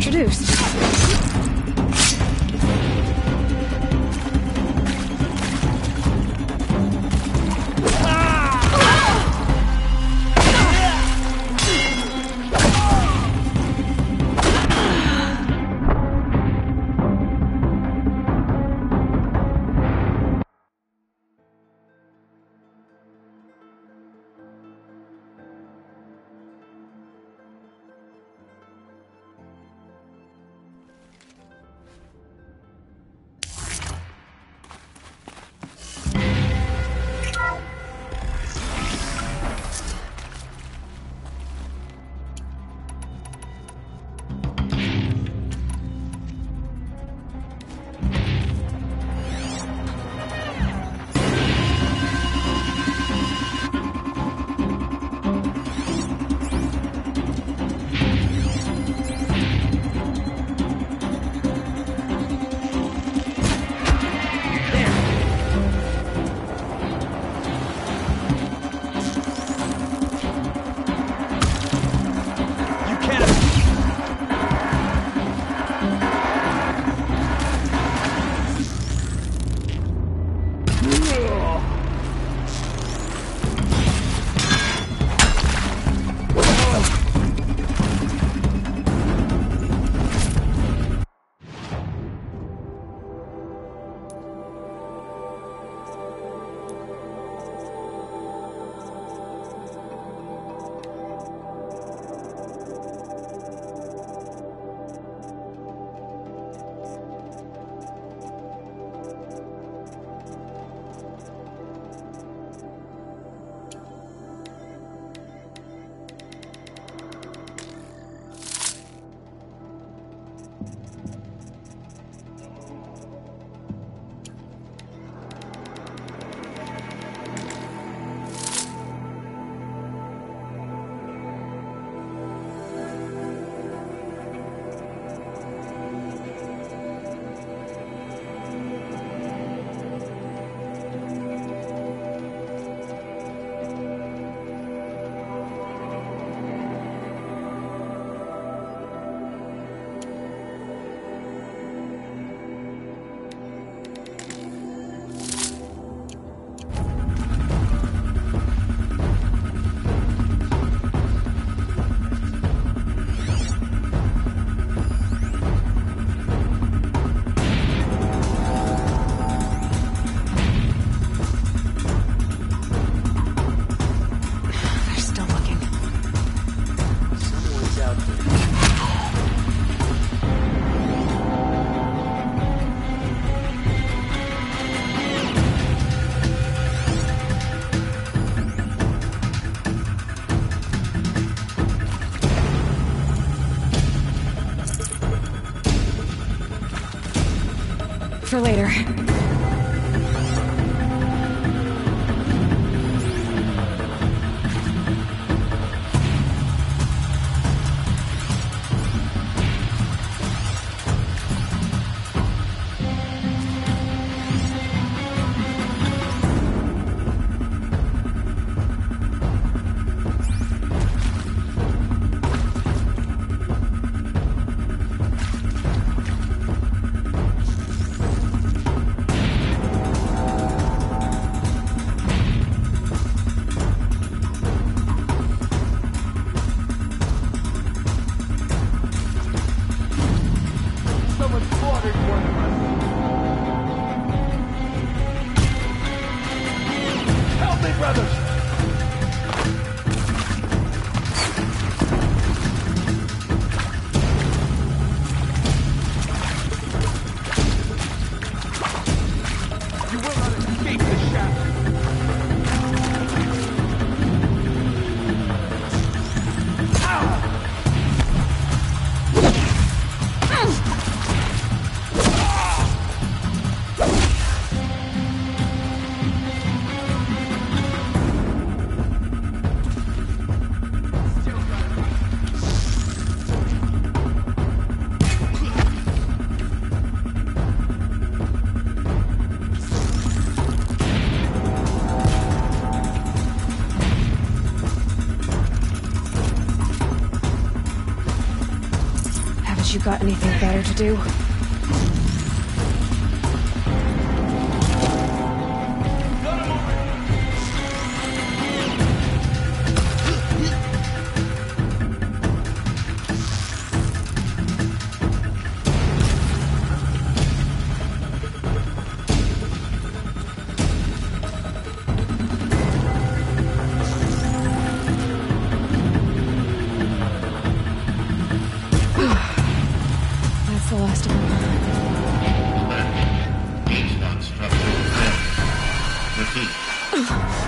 introduced. For later. You got anything better to do?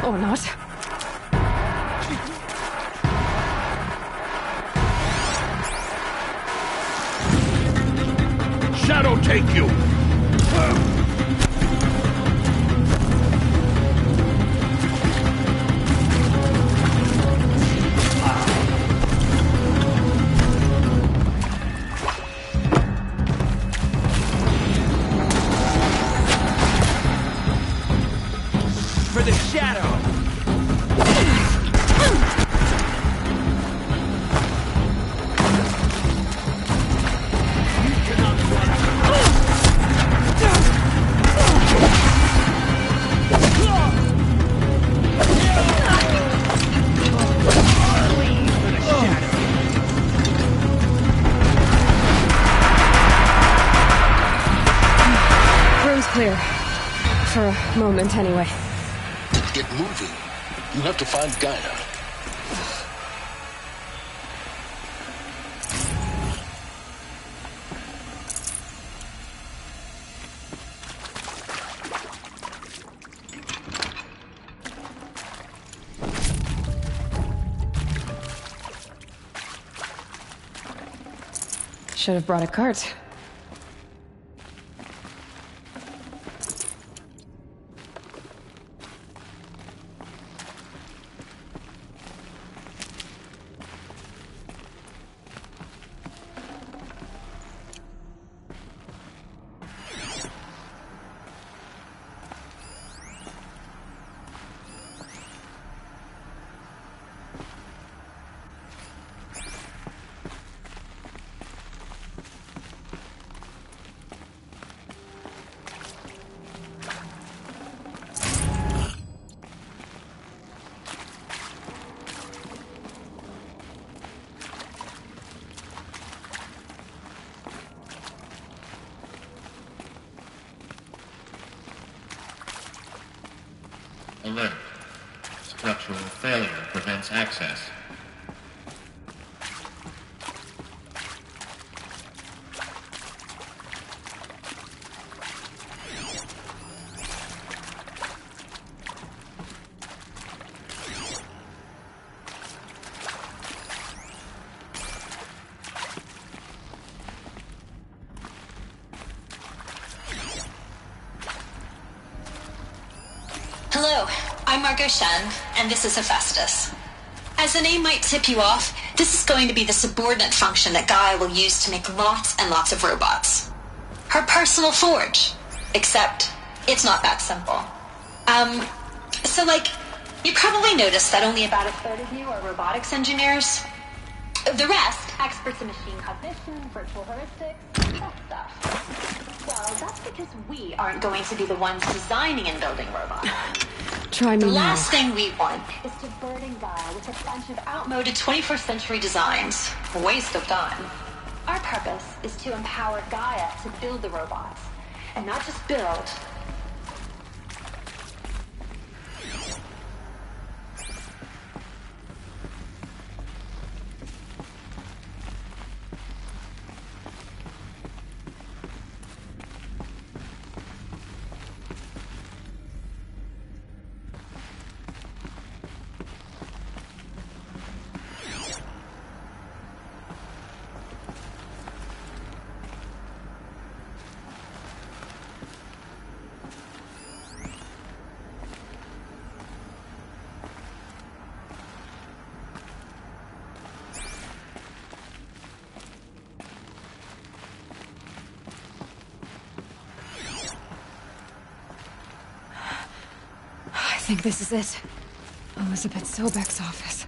Or not. Shadow take you! For the shadow! Clear. For a moment, anyway. Get moving. You have to find Gaia. Should have brought a cart. Alert. Structural failure prevents access. Hello, I'm Margot Shen, and this is Hephaestus. As the name might tip you off, this is going to be the subordinate function that Gaia will use to make lots and lots of robots. Her personal forge. Except, it's not that simple. You probably noticed that only about a third of you are robotics engineers. The rest, experts in machine cognition, virtual heuristics, that stuff. Well, that's because we aren't going to be the ones designing and building robots. Try me The now. last thing we want is to burden Gaia with a bunch of outmoded 21st century designs. A waste of time. Our purpose is to empower Gaia to build the robots. And not just build. I think this is it. Elizabeth Sobek's office.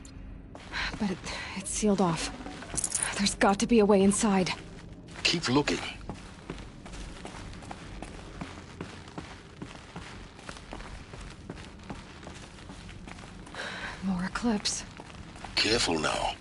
But it's sealed off. There's got to be a way inside. Keep looking. More eclipse. Careful now.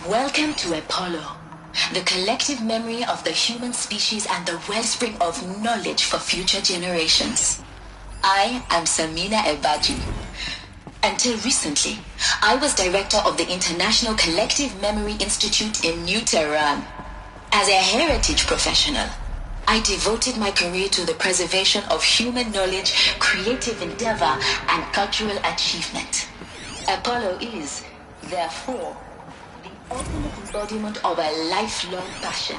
Welcome to Apollo, the collective memory of the human species and the wellspring of knowledge for future generations. I am Samina Ebaji. Until recently, I was director of the International Collective Memory Institute in New Tehran. As a heritage professional, I devoted my career to the preservation of human knowledge, creative endeavor, and cultural achievement. Apollo is, therefore, ultimate embodiment of a lifelong passion,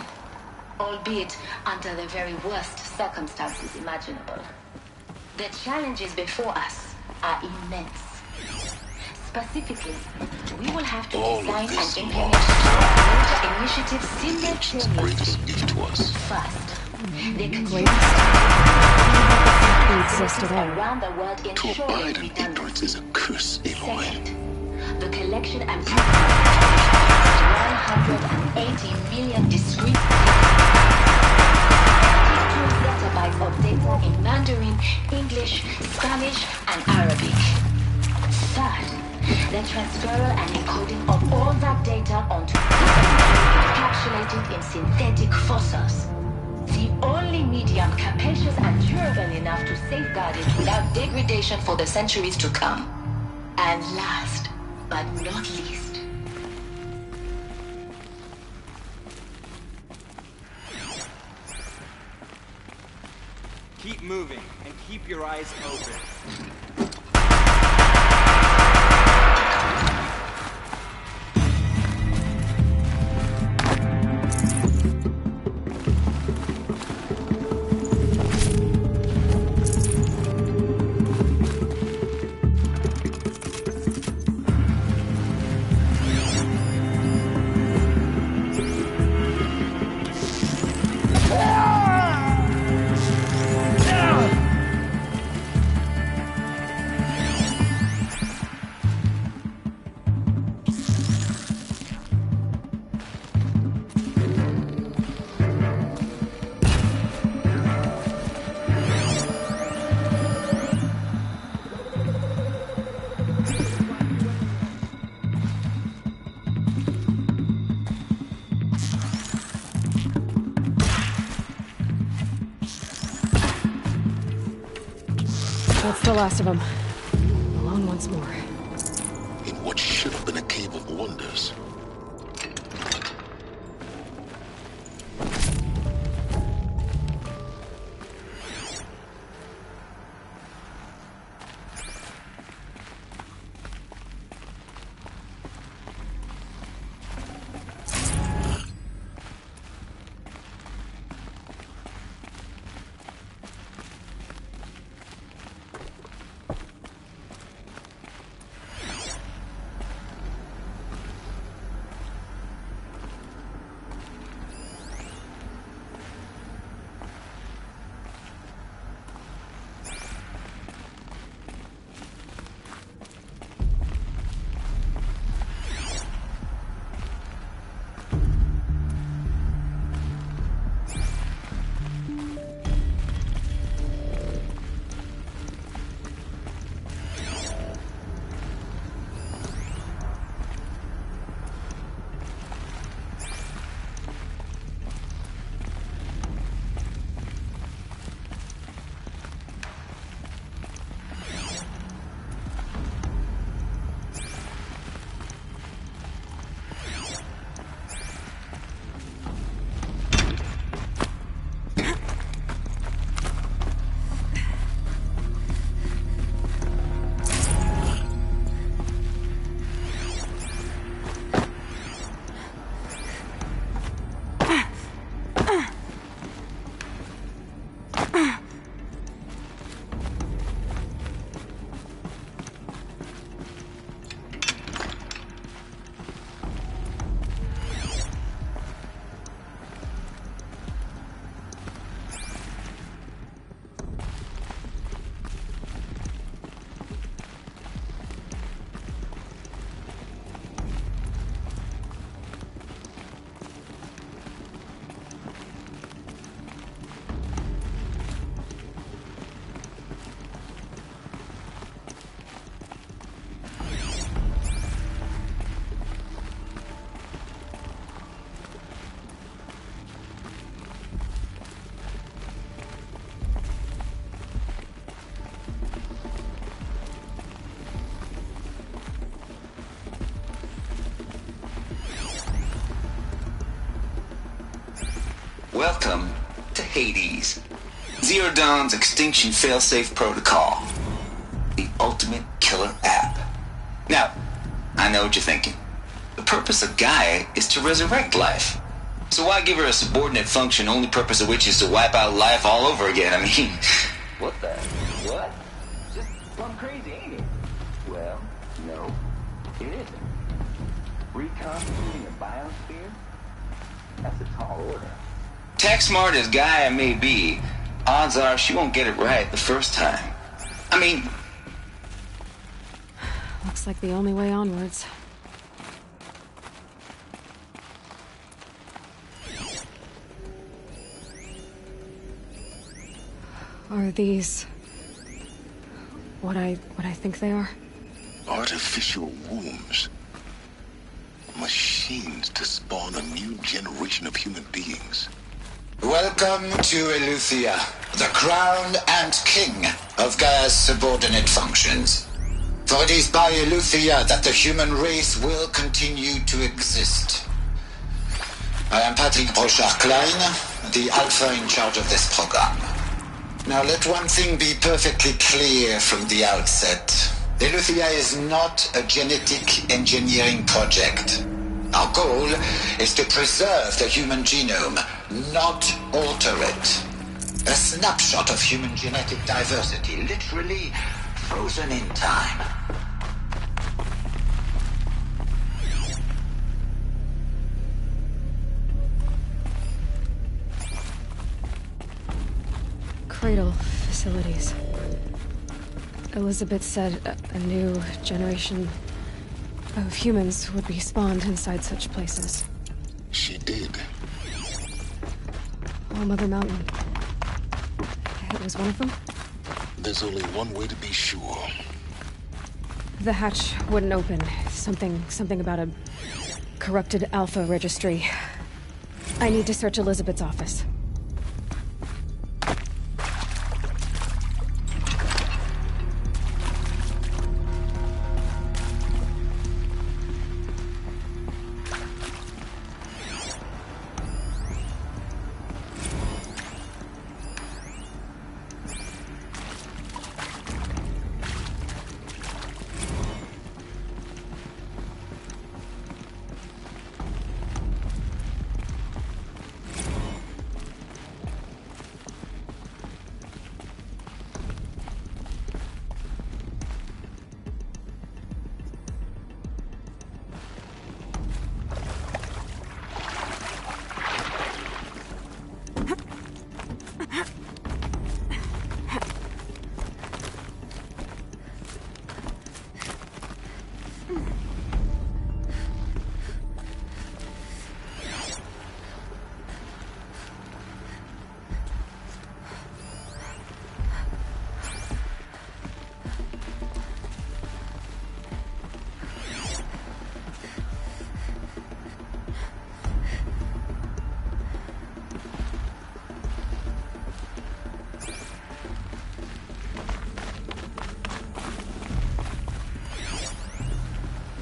albeit under the very worst circumstances imaginable. The challenges before us are immense. Specifically, we will have to design and implement major initiatives simultaneously. First, the existed around the world ensuring redundancy. Is a curse, Aloy. Second, the collection and 180 million discrete zettabytes of data in Mandarin, English, Spanish, and Arabic. Third, the transferal and encoding of all that data onto encapsulated in synthetic fossils. The only medium capacious and durable enough to safeguard it without degradation for the centuries to come. And last, but not least, Keep moving and keep your eyes open. That's the last of them. Alone once more. In what should have been a cave of wonders. Welcome to Hades. Zero Dawn's extinction failsafe protocol. The ultimate killer app. Now, I know what you're thinking. The purpose of Gaia is to resurrect life. So why give her a subordinate function, only purpose of which is to wipe out life all over again? I mean, what the? What? Just plumb crazy, ain't it? Well, no, it isn't. Reconstituting a biosphere? That's a tall order. Tech smart as Gaia may be, odds are she won't get it right the first time. I mean... Looks like the only way onwards. Are these... what I think they are? Artificial wombs. Machines to spawn a new generation of human beings. Welcome to Eleuthia, the crown and king of Gaia's subordinate functions. For it is by Eleuthia that the human race will continue to exist. I am Patrick Brochard-Klein, the alpha in charge of this program. Now let one thing be perfectly clear from the outset. Eleuthia is not a genetic engineering project. Our goal is to preserve the human genome, not alter it. A snapshot of human genetic diversity, literally frozen in time. Cradle facilities. Elizabeth said a new generation of humans would be spawned inside such places. She did. All Mother Mountain. It was one of them? There's only one way to be sure. The hatch wouldn't open. Something about a corrupted alpha registry. I need to search Elizabeth's office.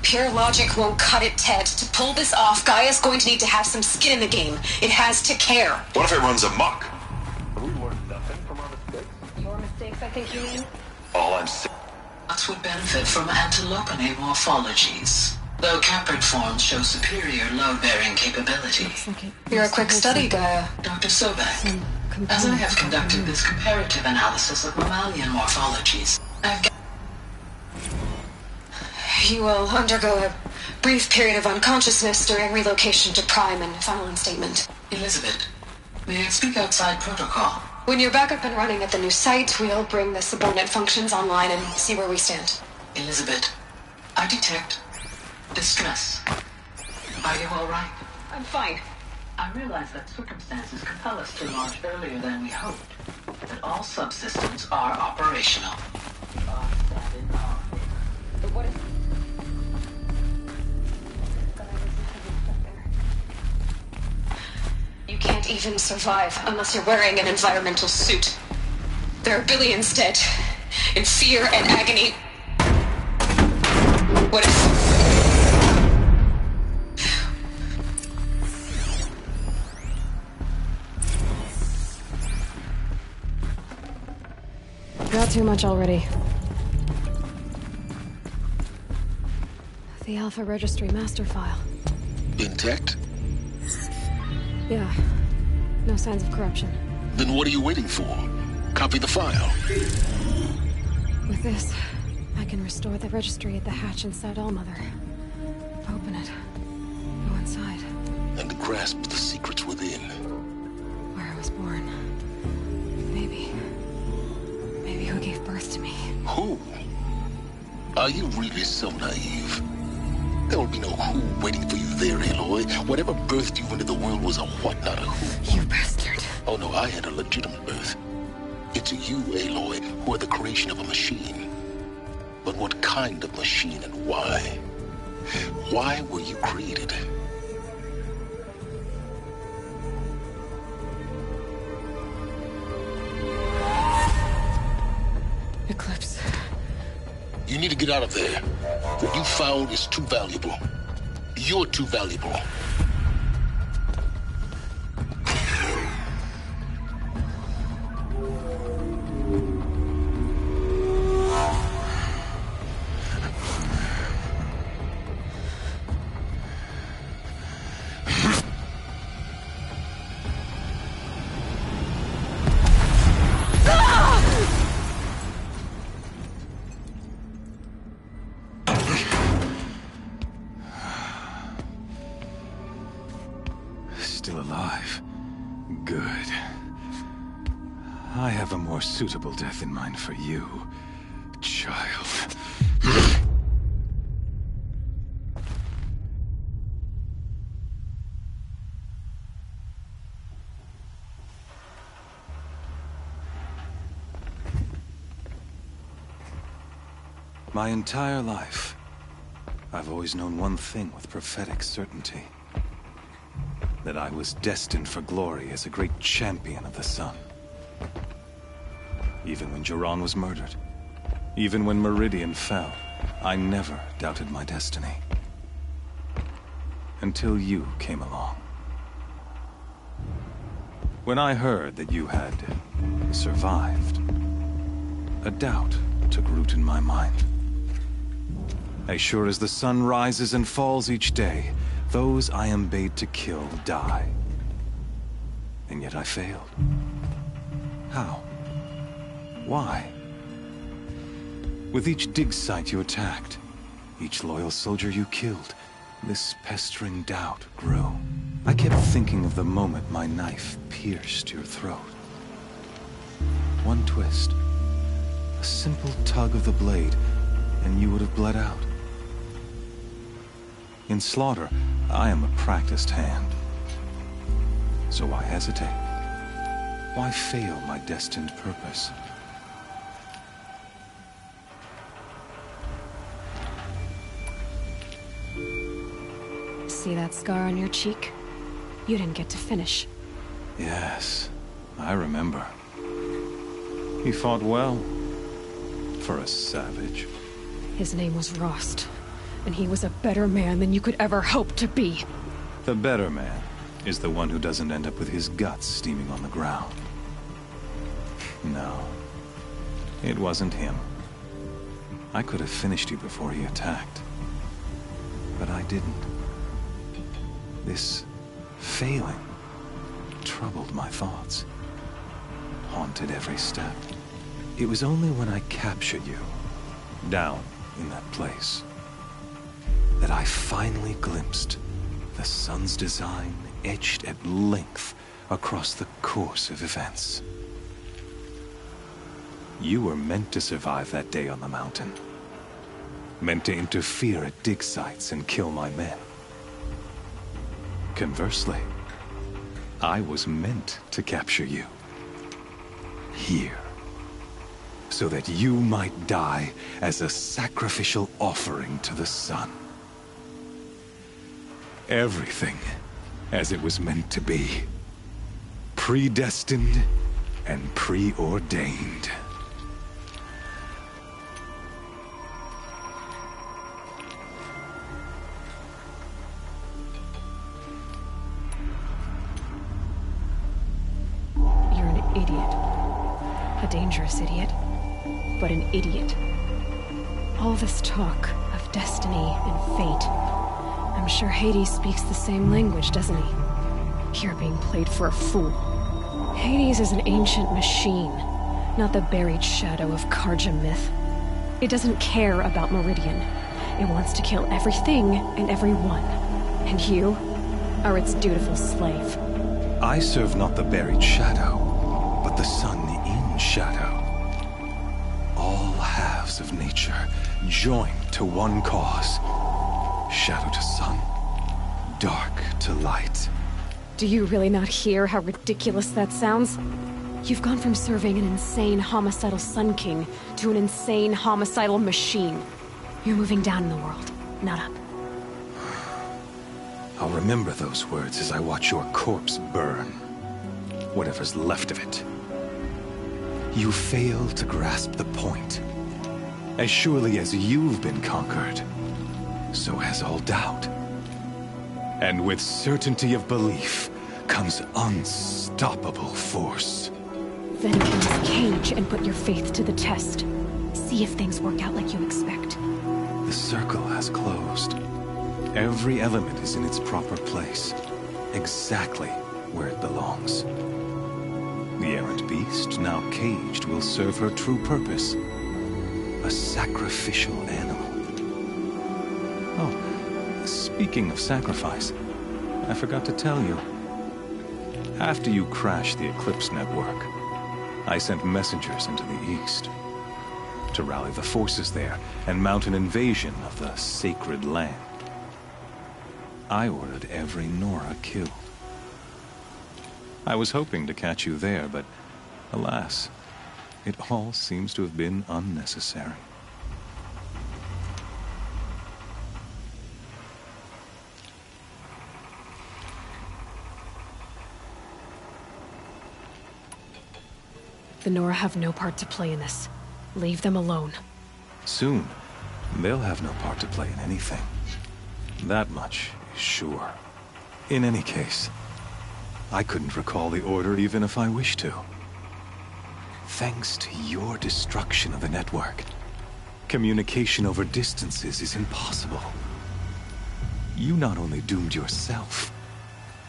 Pure logic won't cut it, Ted. To pull this off, Gaia's going to need to have some skin in the game. It has to care. What if it runs amok? Have we learned nothing from our mistakes? Your mistakes, I think you mean? All I'm saying. Robots would benefit from antilopinae morphologies, though caprid forms show superior load-bearing capability. You're a quick study, Gaia. Dr. Sobek, as I have conducted this comparative analysis of mammalian morphologies, I've gathered You will undergo a brief period of unconsciousness during relocation to Prime and final instatement. Elizabeth, may I speak outside protocol? When you're back up and running at the new site, we'll bring the subordinate functions online and see where we stand. Elizabeth, I detect distress. Are you all right? I'm fine. I realize that circumstances compel us to launch earlier than we hoped, but all subsystems are operational. But what if... You can't even survive unless you're wearing an environmental suit. There are billions dead, in fear and agony. What if... Got too much already. The Alpha Registry master file. Intact? Yeah. No signs of corruption. Then what are you waiting for? Copy the file. With this, I can restore the registry at the hatch inside Allmother. Open it. Go inside. And grasp the secrets within. Where I was born. Maybe who gave birth to me. Who? Are you really so naive? There will be no who waiting for you there, Aloy. Whatever birthed you into the world was a what, not a who. You bastard. Oh no, I had a legitimate birth. It's you, Aloy, who are the creation of a machine. But what kind of machine and why? Why were you created? Eclipse. You need to get out of there. What you found is too valuable. You're too valuable. Still alive. Good. I have a more suitable death in mind for you, child. My entire life, I've always known one thing with prophetic certainty. That I was destined for glory as a great champion of the sun. Even when Jiran was murdered, even when Meridian fell, I never doubted my destiny. Until you came along. When I heard that you had survived, a doubt took root in my mind. As sure as the sun rises and falls each day, those I am bade to kill die. And yet I failed. How? Why? With each dig site you attacked, each loyal soldier you killed, this pestering doubt grew. I kept thinking of the moment my knife pierced your throat. One twist, a simple tug of the blade, and you would have bled out. In slaughter, I am a practiced hand. So why hesitate? Why fail my destined purpose? See that scar on your cheek? You didn't get to finish. Yes, I remember. He fought well. For a savage. His name was Rost. And he was a better man than you could ever hope to be. The better man is the one who doesn't end up with his guts steaming on the ground. No, it wasn't him. I could have finished you before he attacked. But I didn't. This failing troubled my thoughts, haunted every step. It was only when I captured you, down in that place, that I finally glimpsed the sun's design etched at length across the course of events. You were meant to survive that day on the mountain. Meant to interfere at dig sites and kill my men. Conversely, I was meant to capture you. Here. So that you might die as a sacrificial offering to the sun. Everything as it was meant to be. Predestined and preordained. You're an idiot. A dangerous idiot. but an idiot. All this talk of destiny and fate. I'm sure Hades speaks the same language, doesn't he? You're being played for a fool. Hades is an ancient machine, not the buried shadow of Karja myth. It doesn't care about Meridian. It wants to kill everything and everyone. And you are its dutiful slave. I serve not the buried shadow, but the sun in shadow. All halves of nature joined to one cause. Shadow to sun, dark to light. Do you really not hear how ridiculous that sounds? You've gone from serving an insane homicidal Sun King to an insane homicidal machine. You're moving down in the world, not up. I'll remember those words as I watch your corpse burn. Whatever's left of it. You fail to grasp the point. As surely as you've been conquered, so has all doubt. And with certainty of belief comes unstoppable force. Then open this cage and put your faith to the test. See if things work out like you expect. The circle has closed. Every element is in its proper place, exactly where it belongs. The errant beast, now caged, will serve her true purpose. A sacrificial animal. Oh, speaking of sacrifice, I forgot to tell you. After you crashed the Eclipse network, I sent messengers into the east to rally the forces there and mount an invasion of the sacred land. I ordered every Nora killed. I was hoping to catch you there, but alas, it all seems to have been unnecessary. The Nora have no part to play in this. Leave them alone. Soon, they'll have no part to play in anything. That much is sure. In any case, I couldn't recall the order even if I wished to. Thanks to your destruction of the network, communication over distances is impossible. You not only doomed yourself,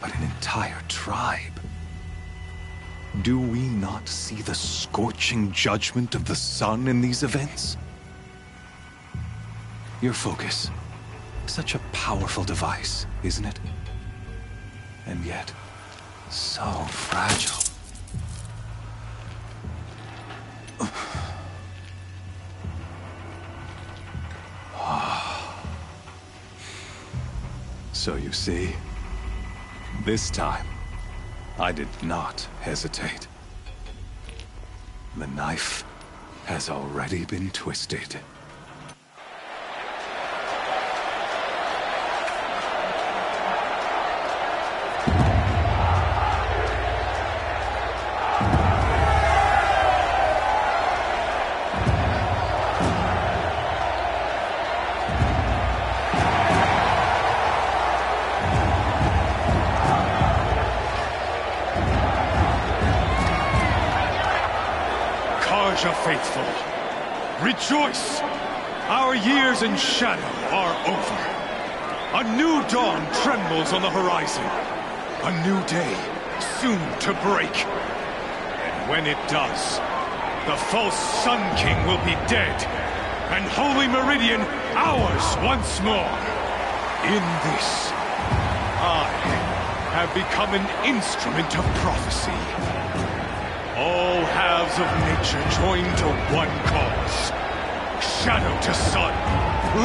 but an entire tribe. Do we not see the scorching judgment of the sun in these events? Your focus. Such a powerful device, isn't it? And yet, so fragile. So you see, this time, I did not hesitate. The knife has already been twisted. Faithful, rejoice! Our years in shadow are over. A new dawn trembles on the horizon. A new day soon to break. And when it does, the false Sun King will be dead, and Holy Meridian ours once more. In this, I have become an instrument of prophecy. All halves of nature joined to one cause. Shadow to sun,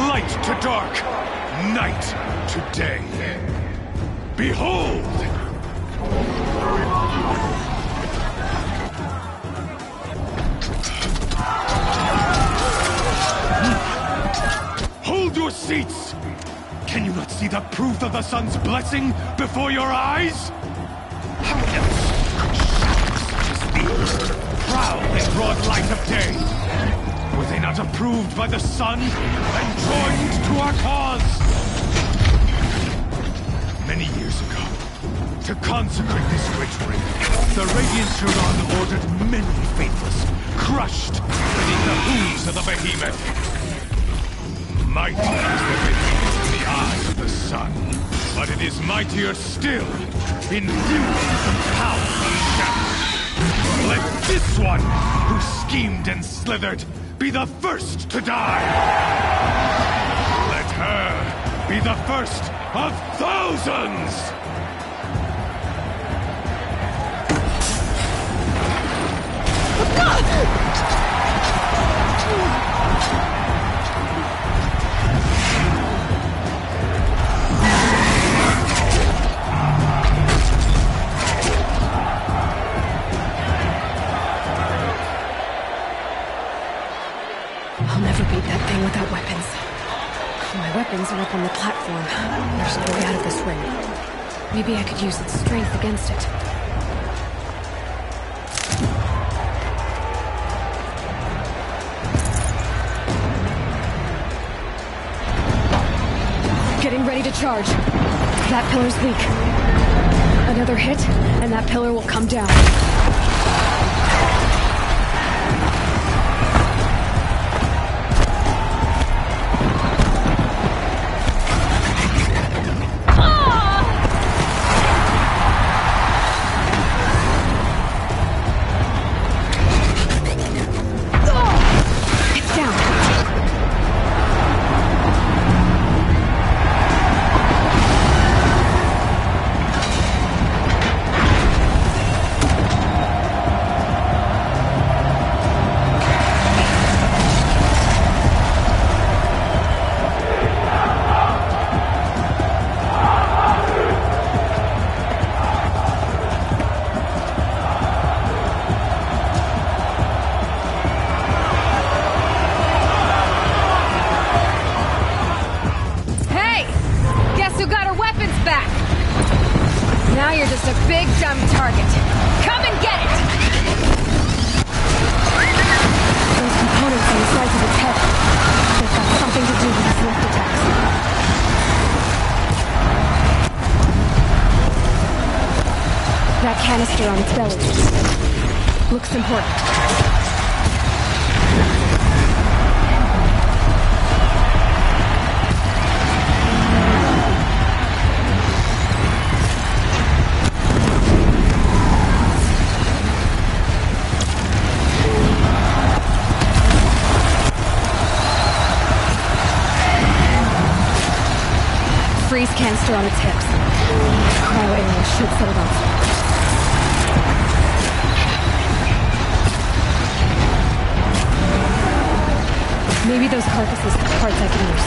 light to dark, night to day. Behold! Hold your seats! Can you not see the proof of the sun's blessing before your eyes? How else proud in broad light of day? Were they not approved by the sun and joined to our cause? Many years ago, to consecrate this great ring, the Radiant Turon ordered many faithless, crushed beneath the hooves of the behemoth. Mighty is the behemoth in the eyes of the sun, but it is mightier still in fury and power and shadow. Let this one, who schemed and slithered, be the first to die. Let her be the first of thousands! I'll never beat that thing without weapons. My weapons are up on the platform. There's no way out of this ring. Maybe I could use its strength against it. Getting ready to charge. That pillar's weak. Another hit, and that pillar will come down. Canister on its belly. Looks important. Freeze canister on its hips. Cryo area should set it off. Maybe those carcasses have parts I can use.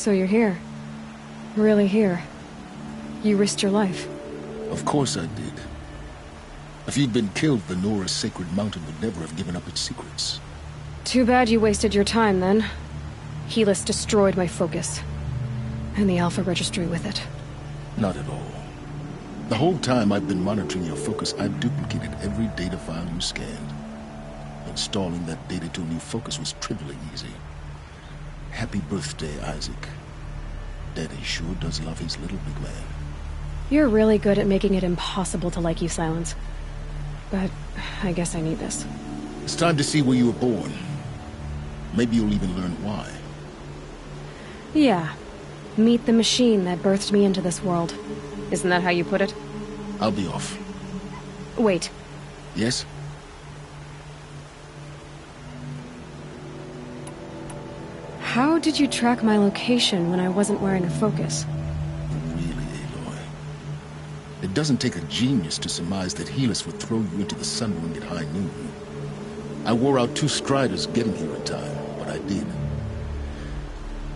So you're here. Really here. You risked your life. Of course I did. If you'd been killed, the Nora's sacred mountain would never have given up its secrets. Too bad you wasted your time, then. Helis destroyed my focus. And the Alpha Registry with it. Not at all. The whole time I've been monitoring your focus, I've duplicated every data file you scanned. Installing that data to a new focus was trivially easy. Happy birthday, Isaac. Daddy sure does love his little big man. You're really good at making it impossible to like you, Silence. But I guess I need this. It's time to see where you were born. Maybe you'll even learn why. Yeah. Meet the machine that birthed me into this world. Isn't that how you put it? I'll be off. Wait. Yes? How did you track my location when I wasn't wearing a focus? Really, Aloy? It doesn't take a genius to surmise that Helis would throw you into the sun ring at high noon. I wore out 2 striders getting here in time, but I did.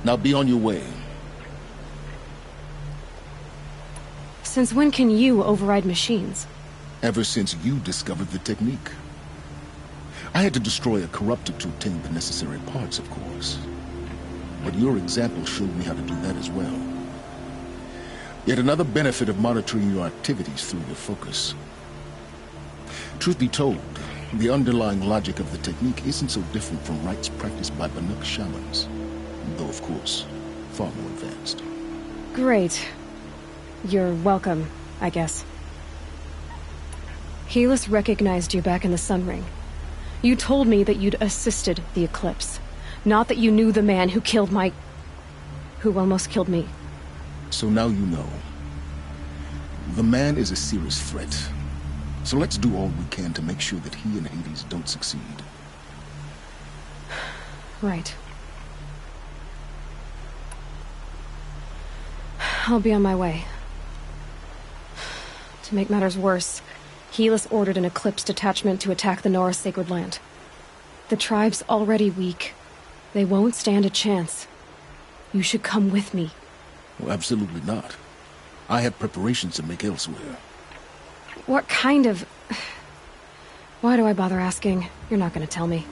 Now be on your way. Since when can you override machines? Ever since you discovered the technique. I had to destroy a corruptor to obtain the necessary parts, of course. But your example showed me how to do that as well. Yet another benefit of monitoring your activities through your focus. Truth be told, the underlying logic of the technique isn't so different from rites practiced by Banuk shamans. Though, of course, far more advanced. Great. You're welcome, I guess. Helis recognized you back in the Sun Ring. You told me that you'd assisted the Eclipse. Not that you knew the man who killed who almost killed me. So now you know. The man is a serious threat. So let's do all we can to make sure that he and Hades don't succeed. Right. I'll be on my way. To make matters worse, Helis ordered an Eclipse detachment to attack the Nora Sacred Land. The tribe's already weak. They won't stand a chance. You should come with me. Well, absolutely not. I have preparations to make elsewhere. What kind of... Why do I bother asking? You're not gonna tell me.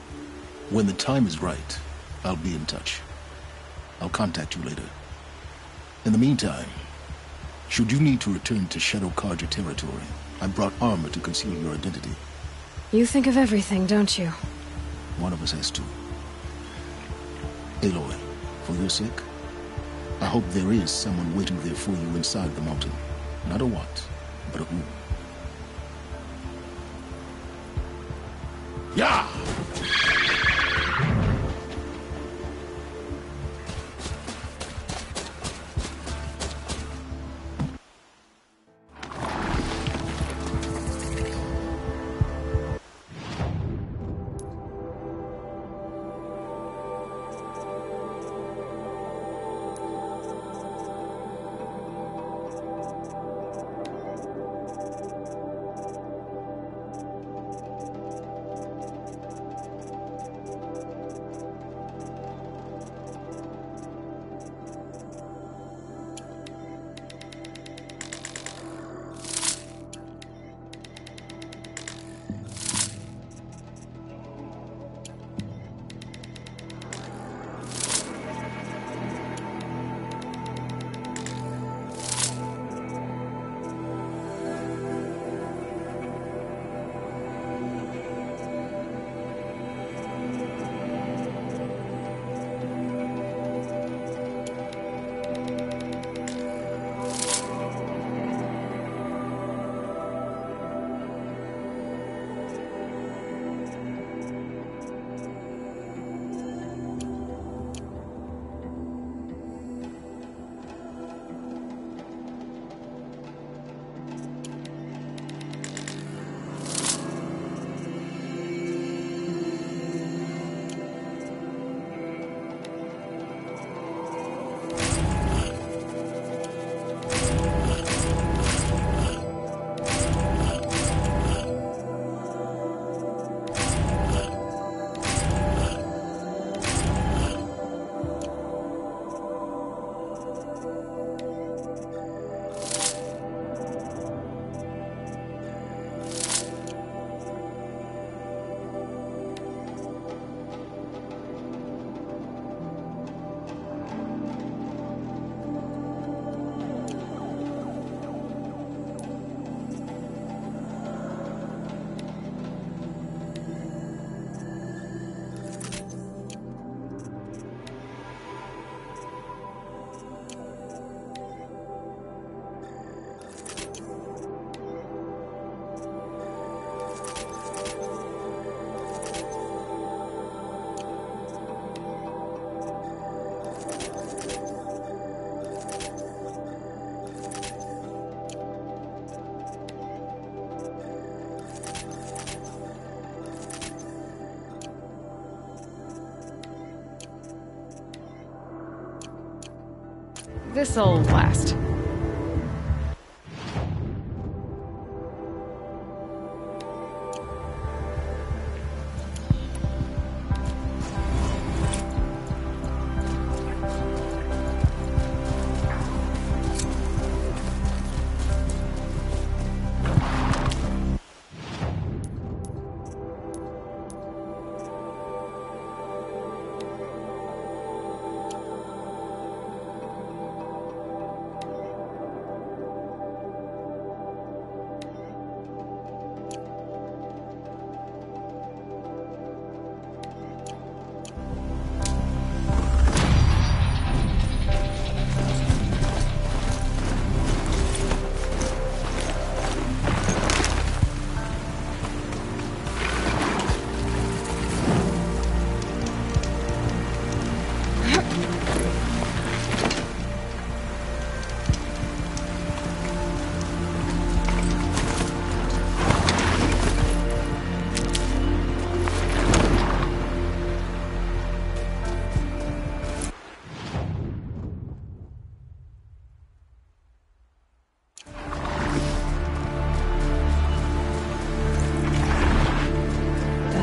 When the time is right, I'll be in touch. I'll contact you later. In the meantime, should you need to return to Shadow Karja territory, I brought armor to conceal your identity. You think of everything, don't you? One of us has to. Aloy, for your sake, I hope there is someone waiting there for you inside the mountain. Not a what, but a who. Yeah! This'll last.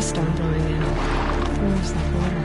Storm blowing in. Where's the border?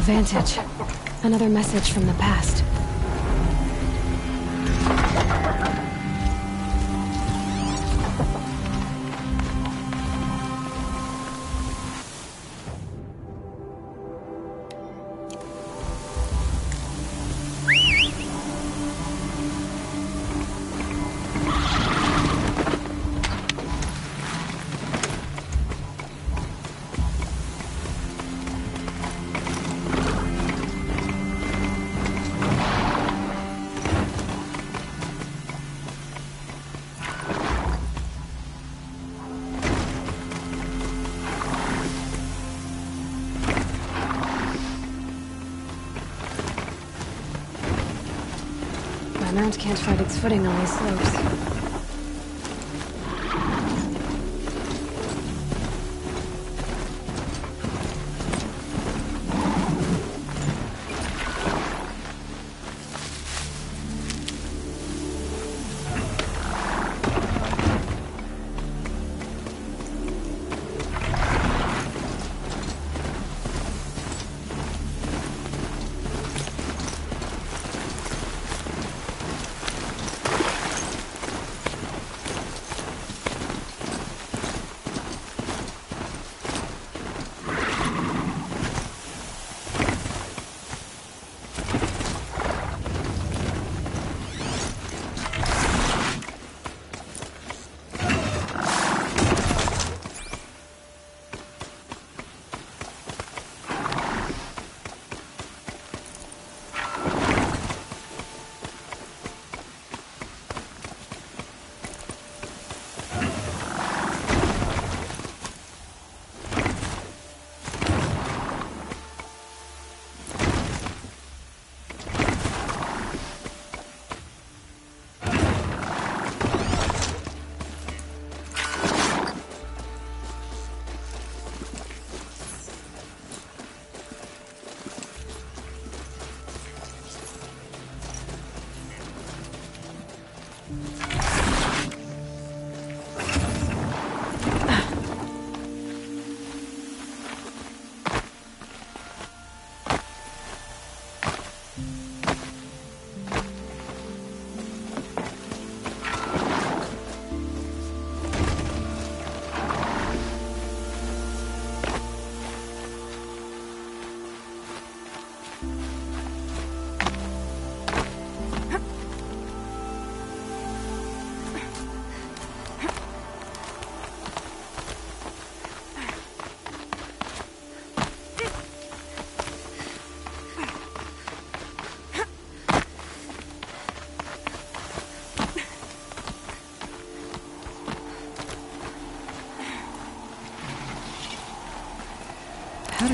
Vantage. Another message from the past. My mount can't find its footing on these slopes.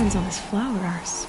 patterns on his flowers.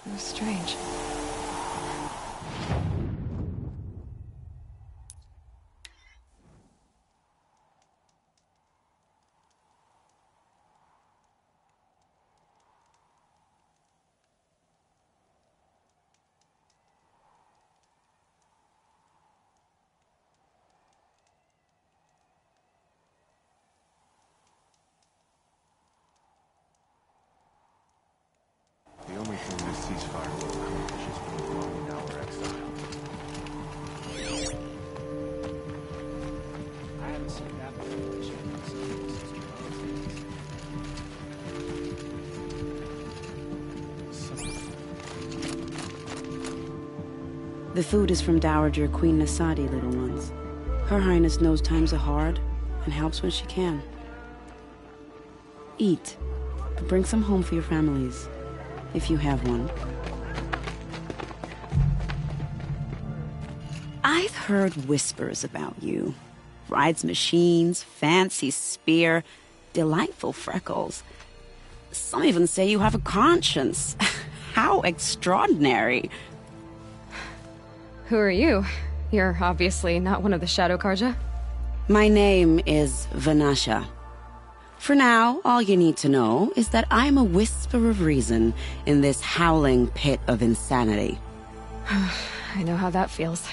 It was strange. The only thing this ceasefire will accomplish is prolonging our exile. I haven't seen that before. The food is from Dowager Queen Nasadi, little ones. Her Highness knows times are hard and helps when she can. Eat, but bring some home for your families, if you have one. I've heard whispers about you. Rides machines, fancy spear, delightful freckles. Some even say you have a conscience. How extraordinary. Who are you? You're obviously not one of the Shadow Karja. My name is Vanasha. For now, all you need to know is that I'm a whisper of reason in this howling pit of insanity. I know how that feels.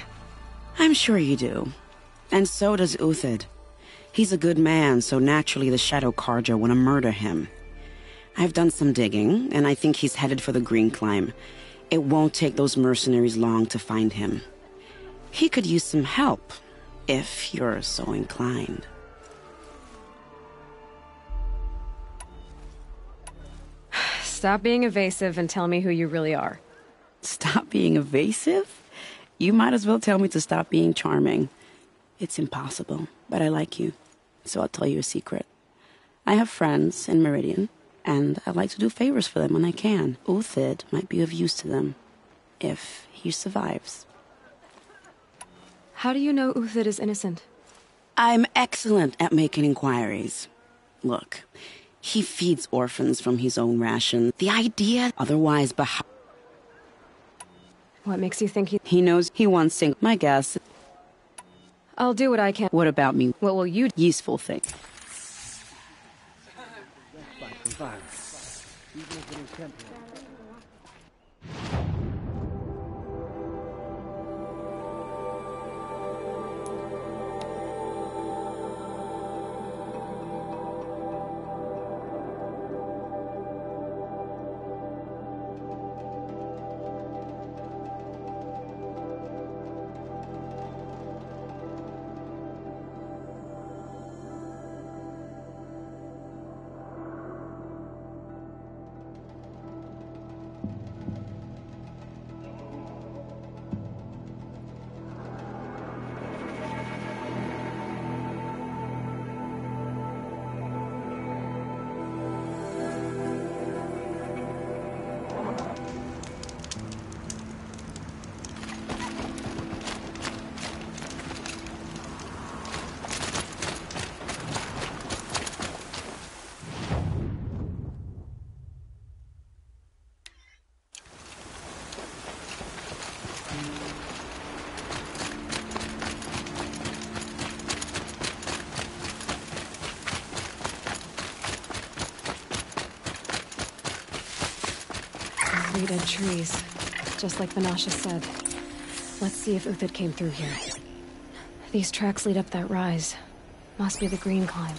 I'm sure you do. And so does Uthid. He's a good man, so naturally the Shadow Karja want to murder him. I've done some digging, and I think he's headed for the Green Climb. It won't take those mercenaries long to find him. He could use some help, if you're so inclined. Stop being evasive and tell me who you really are. Stop being evasive? You might as well tell me to stop being charming. It's impossible, but I like you, so I'll tell you a secret. I have friends in Meridian, and I like to do favors for them when I can. Uthid might be of use to them, if he survives. How do you know Uthid is innocent? I'm excellent at making inquiries. Look, he feeds orphans from his own ration. The idea otherwise What makes you think he knows he wants sink? My guess. I'll do what I can. What about me? What will you do? Useful thing. the trees, just like Banasha said. Let's see if Uthid came through here. These tracks lead up that rise. Must be the green climb.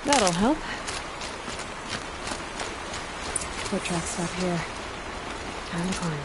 That'll help. Foot tracks stop here. Time to climb.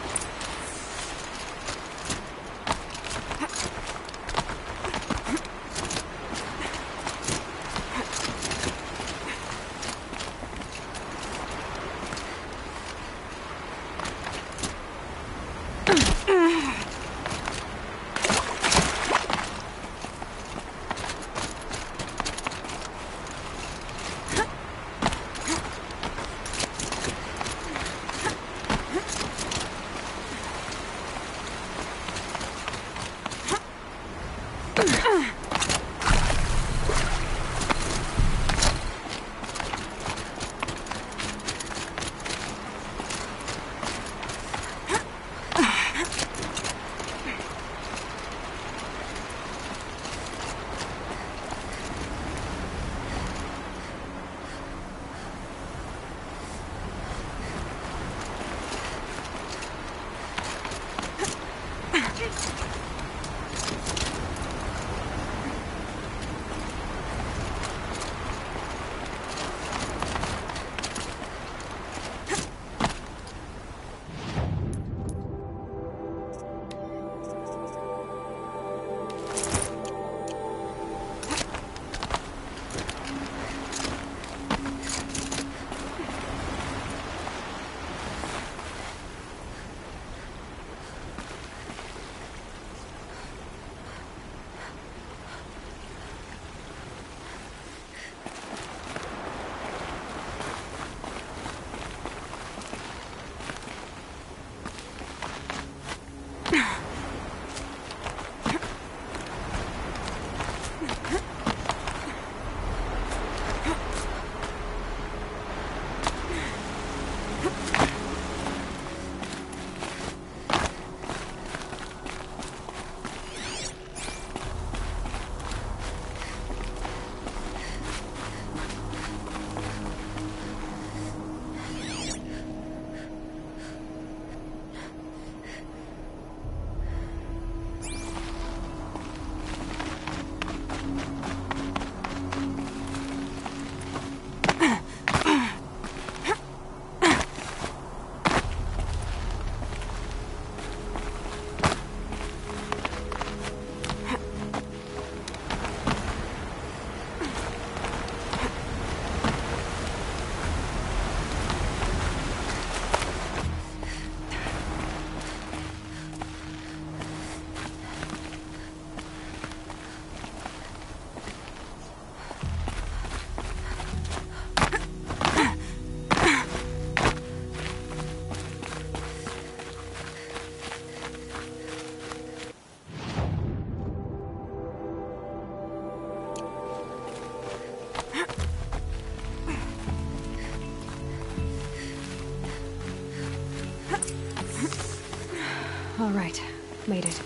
All right, made it.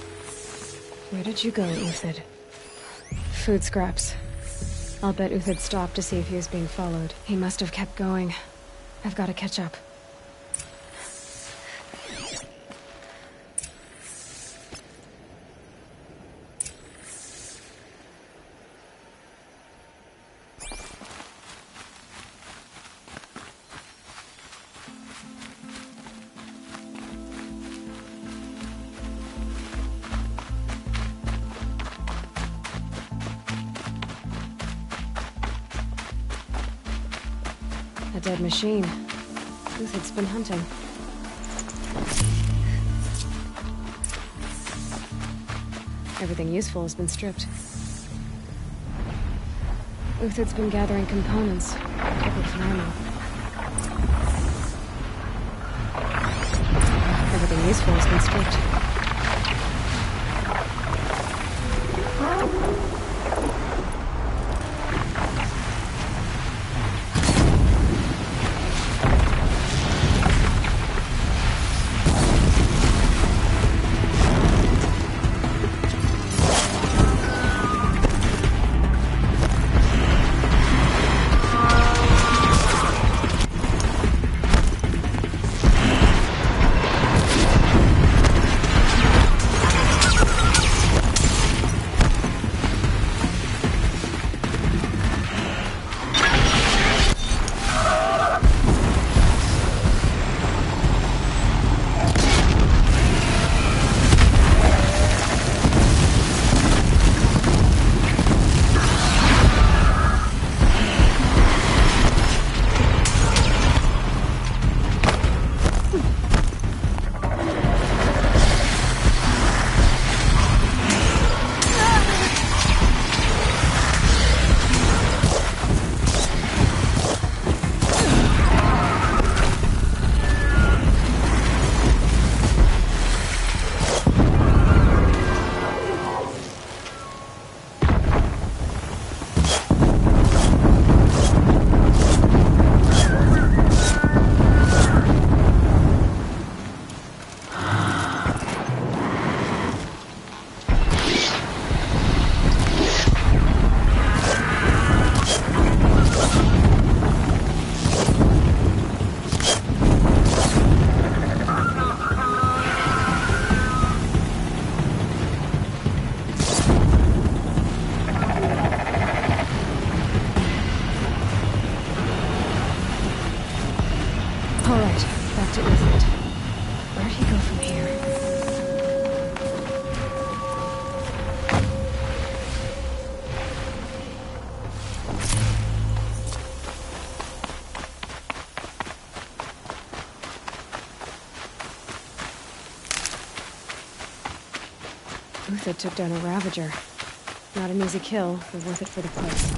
Where did you go, Uthid? Food scraps. I'll bet Uthid stopped to see if he was being followed. He must have kept going. I've got to catch up. A dead machine. Uthid's been hunting. Everything useful has been stripped. Uthid's been gathering components, probably for ammo. Everything useful has been stripped. Uthid took down a Ravager. Not an easy kill, but worth it for the price.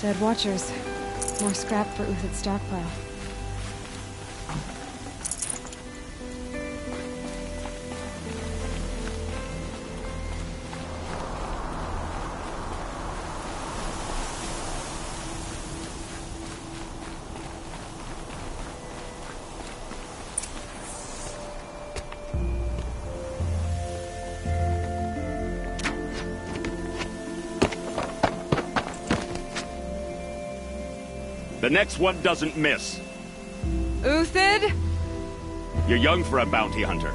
Dead Watchers. More scrap for Uthid's stockpile. The next one doesn't miss. Uthid? You're young for a bounty hunter.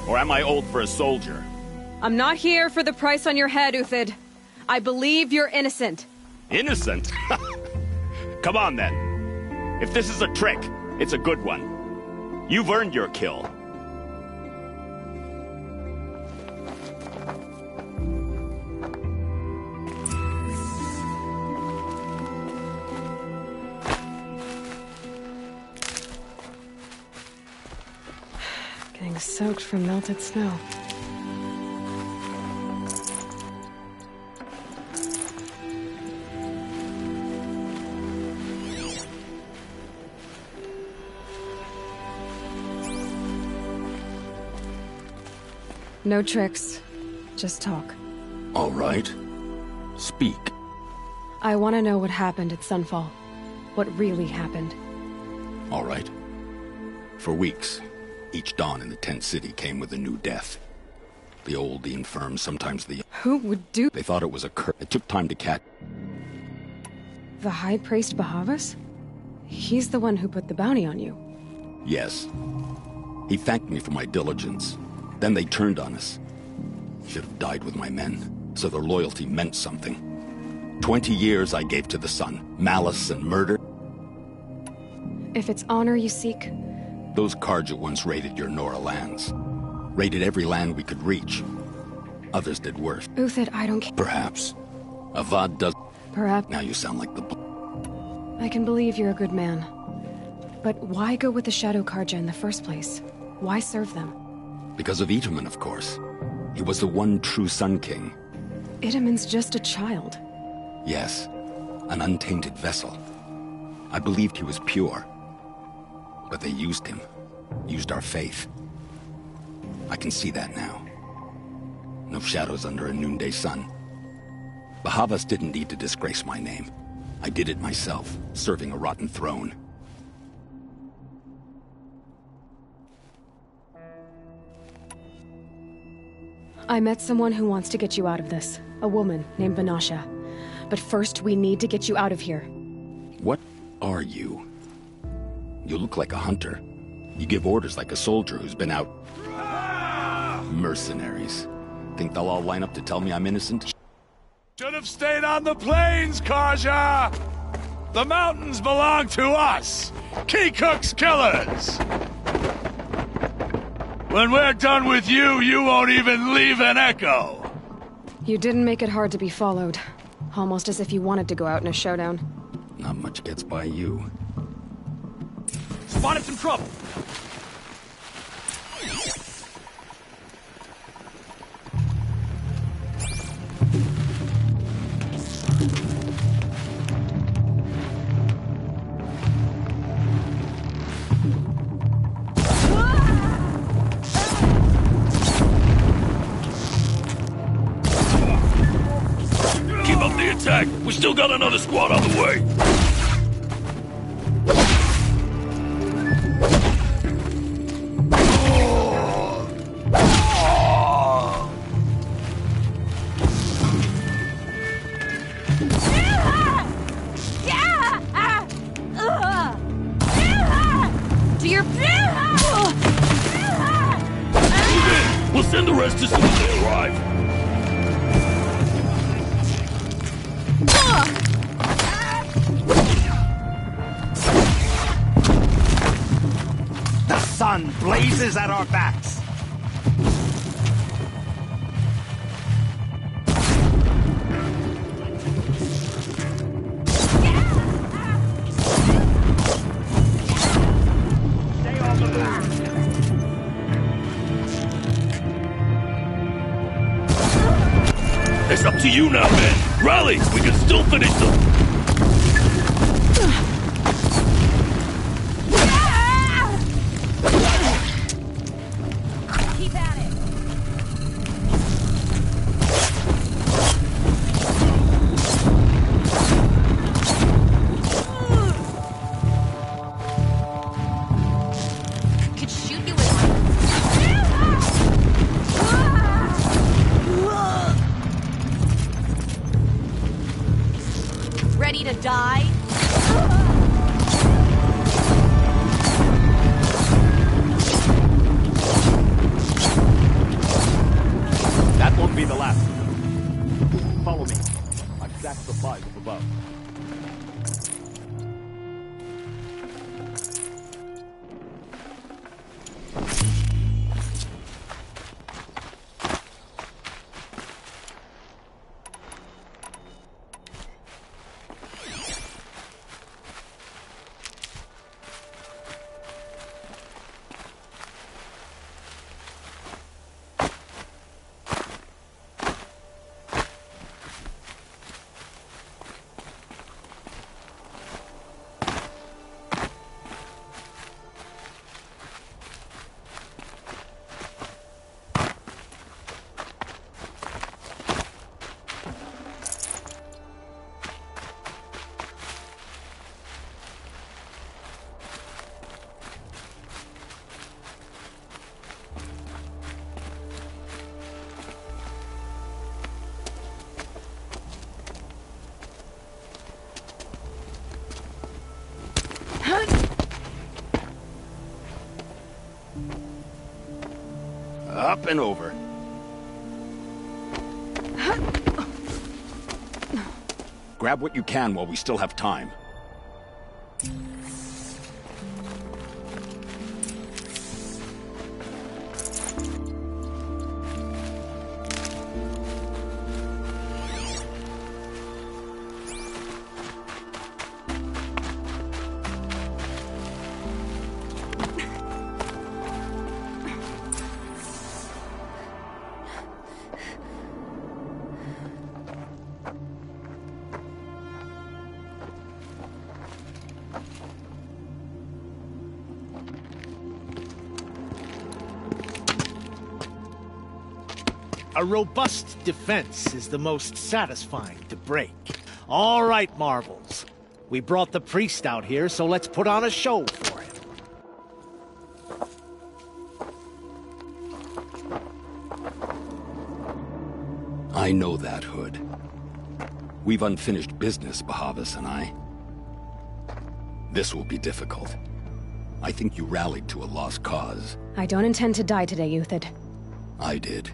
Or am I old for a soldier? I'm not here for the price on your head, Uthid. I believe you're innocent. Innocent? Come on, then. If this is a trick, it's a good one. You've earned your kill. Getting soaked from melted snow. No tricks. Just talk. All right. Speak. I want to know what happened at Sunfall. What really happened. All right. For weeks, each dawn in the tent city came with a new death. The old, the infirm, sometimes the... Who would do... They thought it was a curse. It took time to catch. The High Priest Bahavas? He's the one who put the bounty on you. Yes. He thanked me for my diligence. Then they turned on us. Should have died with my men, so their loyalty meant something. 20 years I gave to the Sun. Malice and murder. If it's honor you seek... Those Karja once raided your Nora lands. Raided every land we could reach. Others did worse. Uthid, I don't care. Perhaps. Avad does... Perhaps... Now you sound like the... I can believe you're a good man. But why go with the Shadow Karja in the first place? Why serve them? Because of Itaman, of course. He was the one true Sun King. Itaman's just a child. Yes. An untainted vessel. I believed he was pure. But they used him. Used our faith. I can see that now. No shadows under a noonday sun. Bahavas didn't need to disgrace my name. I did it myself, serving a rotten throne. I met someone who wants to get you out of this. A woman named Banasha. But first, we need to get you out of here. What are you? You look like a hunter. You give orders like a soldier who's been out... Mercenaries. Think they'll all line up to tell me I'm innocent? Should have stayed on the plains, Karja! The mountains belong to us! Keycook's killers! When we're done with you, you won't even leave an echo! You didn't make it hard to be followed. Almost as if you wanted to go out in a showdown. Not much gets by you. Spotted some trouble! Keep up the attack! We still got another squad on the way! We'll send the rest as soon as they arrive. The sun blazes at our backs. Stay on the move. It's up to you now, man. Rally! We can still finish them. Keep at it. Could shoot you with. Ready to die? That won't be the last. Follow me. I've stacked supplies up above. up and over. Grab what you can while we still have time. A robust defense is the most satisfying to break. All right, Marvels. We brought the priest out here, so let's put on a show for him. I know that, Hood. We've unfinished business, Bahavas and I. This will be difficult. I think you rallied to a lost cause. I don't intend to die today, Uthid. I did.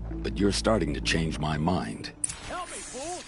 But you're starting to change my mind. Help me, fool!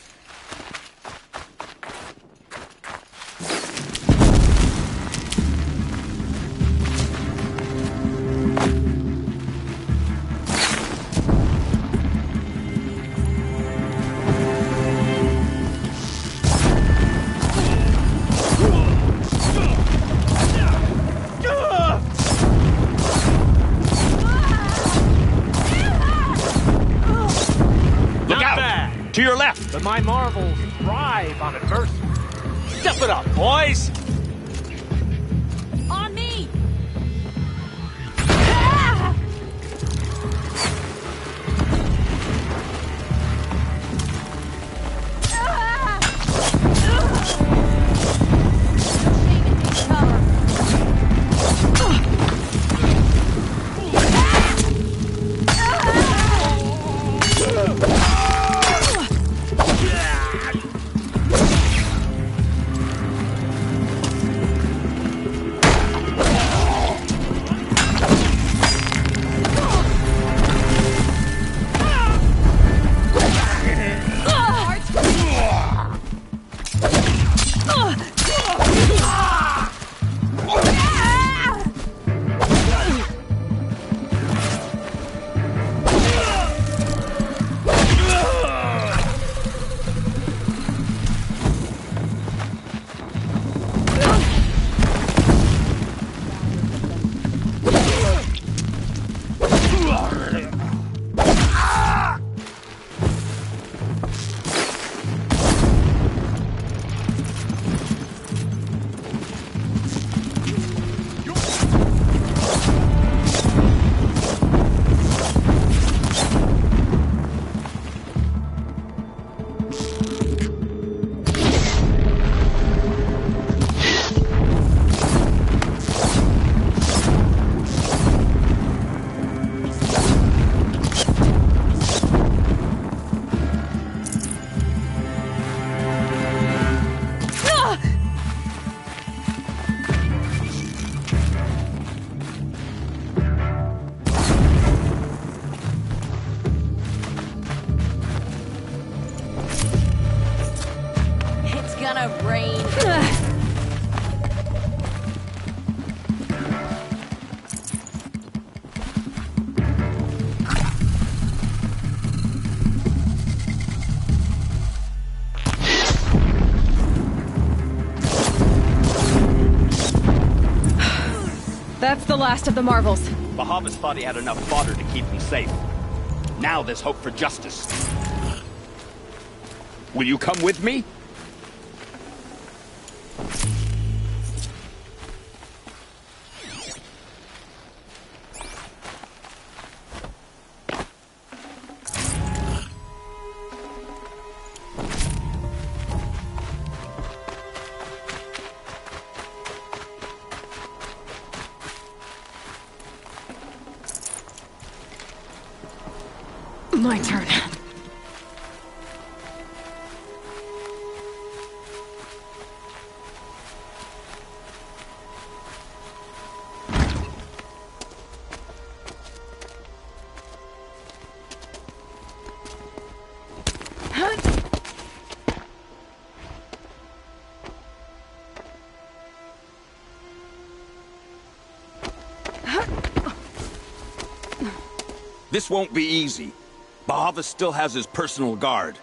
To your left! But my Marvels thrive on adversity. Step it up, boys! On me! That's the last of the Marvels. Bahavas thought he had enough fodder to keep him safe. Now there's hope for justice. Will you come with me? My turn. This won't be easy. Bahavas still has his personal guard.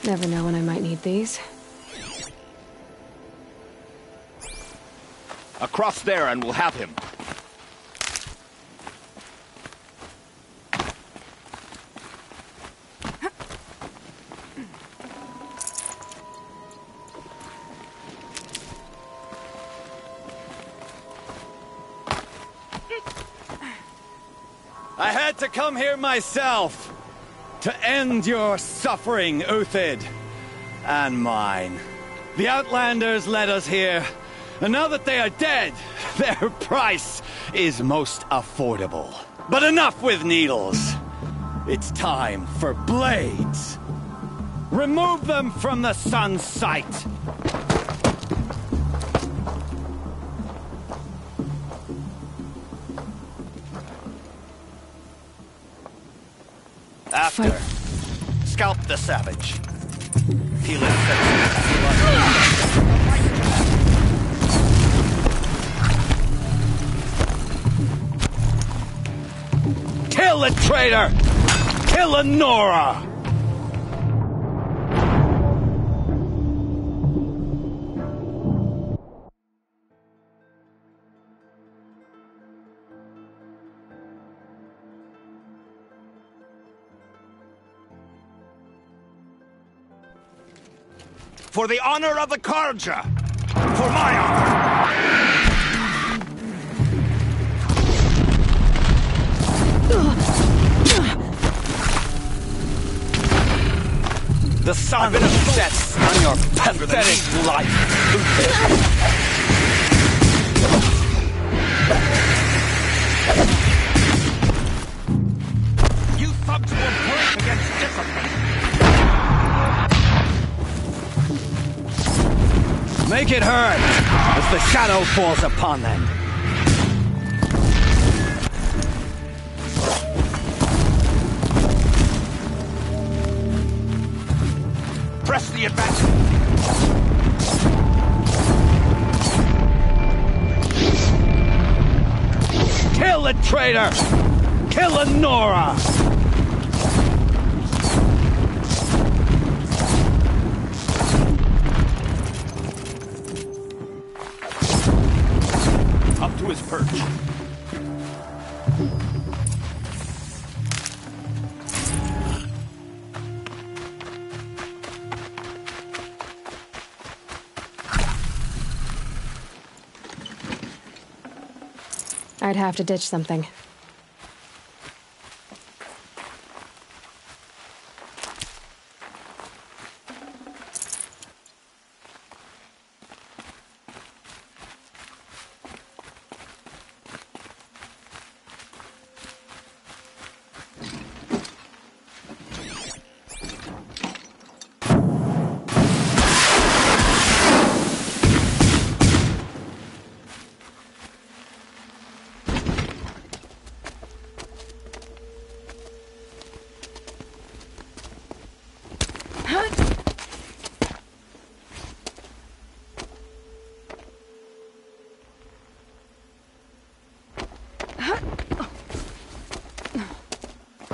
Never know when I might need these. Across there and we'll have him. I had to come here myself to end your suffering, Uthid, and mine. The Outlanders led us here, and now that they are dead, their price is most affordable. But enough with needles. It's time for blades. Remove them from the sun's sight. After, scalp the savage. Peel his senses. Kill the traitor! Kill Nora! For the honor of the Karja! For my honor! The sun sets on your pathetic life. You thugs will break against discipline! Make it hurt as the shadow falls upon them. Press the advance. Kill the traitor! Kill Nora! Up to his perch. I'd have to ditch something.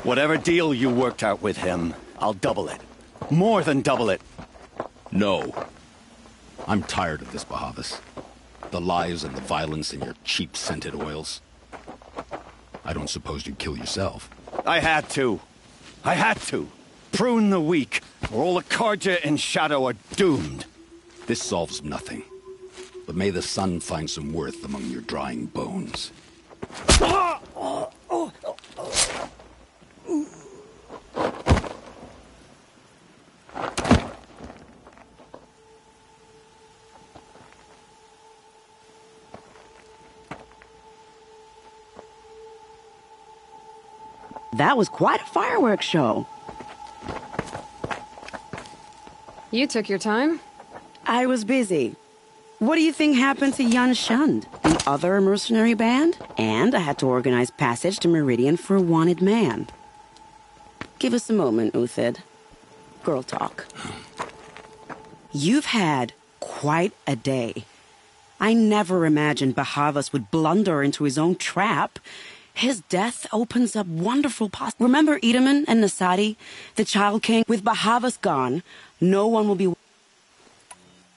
Whatever deal you worked out with him, I'll double it. More than double it. No. I'm tired of this, Bahavas. The lies and the violence and your cheap-scented oils. I don't suppose you'd kill yourself. I had to. I had to. Prune the weak, or all the Karja in Shadow are doomed. This solves nothing. But may the sun find some worth among your drying bones. That was quite a fireworks show. You took your time? I was busy. What do you think happened to Yun Shund, the other mercenary band? And I had to organize passage to Meridian for a wanted man. Give us a moment, Uthid. Girl talk. You've had quite a day. I never imagined Bahavas would blunder into his own trap. His death opens up wonderful Remember Edaman and Nasadi, the Child King? With Bahavas gone, no one will be...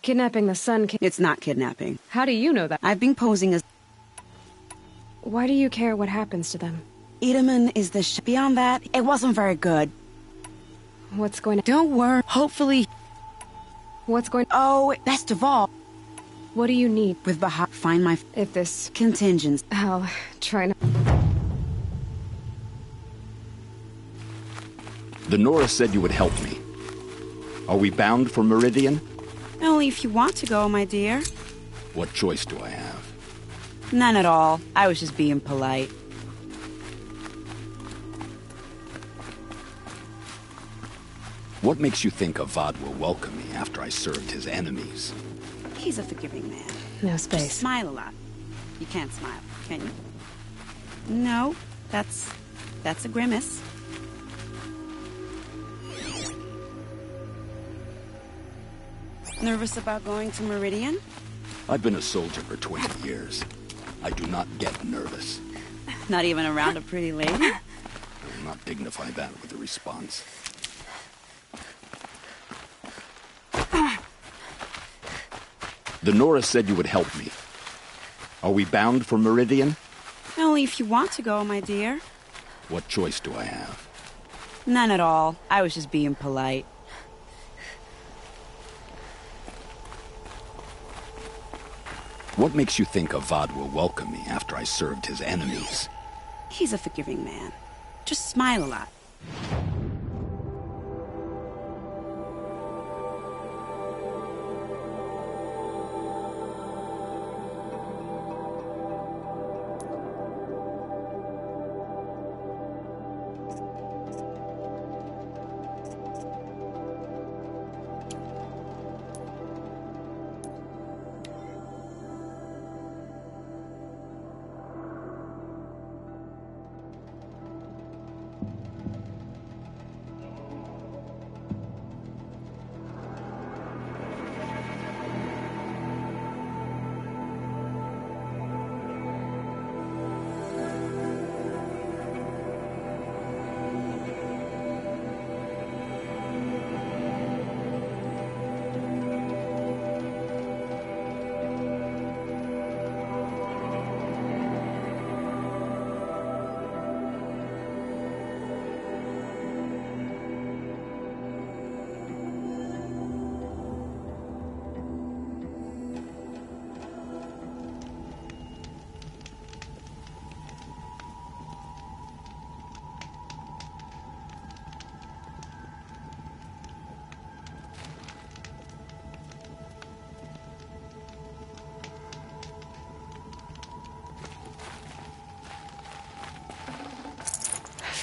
Kidnapping the Sun King... It's not kidnapping. How do you know that? I've been posing as... Why do you care what happens to them? Edaman is the Beyond that, it wasn't very good. What's going to... Don't worry. Hopefully... What's going... Oh, best of all... What do you need? With Baha... Find my... If this... Contingents. I'll try not... The Nora said you would help me. Are we bound for Meridian? Only if you want to go, my dear. What choice do I have? None at all. I was just being polite. What makes you think Avad will welcome me after I served his enemies? He's a forgiving man. No space. Smile a lot. You can't smile, can you? No, that's a grimace. Nervous about going to Meridian? I've been a soldier for 20 years. I do not get nervous. Not even around a pretty lady? I will not dignify that with a response. The Nora said you would help me. Are we bound for Meridian? Only if you want to go, my dear. What choice do I have? None at all. I was just being polite. What makes you think Avad will welcome me after I served his enemies? He's a forgiving man. Just smile a lot.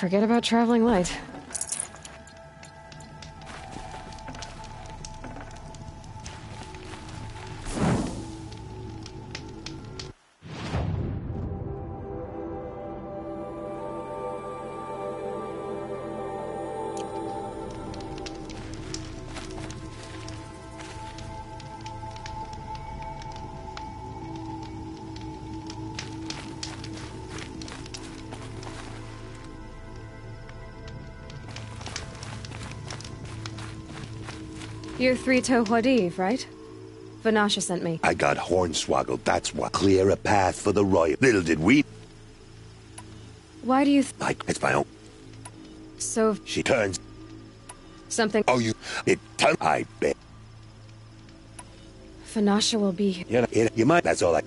Forget about traveling light. You're Three-Toe Huadiv, right? Vanasha sent me. I got hornswoggled, that's what. Clear a path for the royal. Little did we... Why do you... Like, it's my own... So... She turns... Something... Oh, you... It... I bet. Vanasha will be here. You know, you might... That's all I...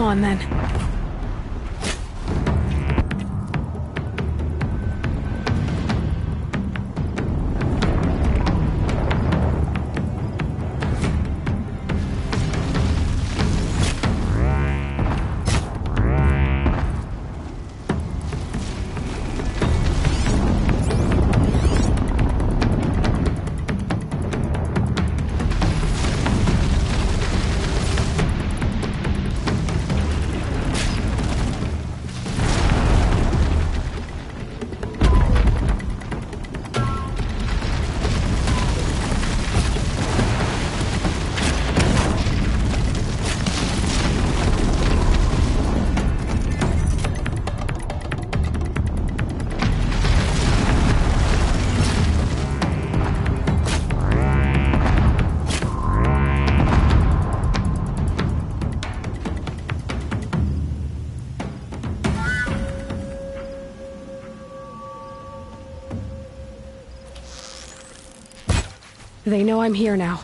on, then. They know I'm here now.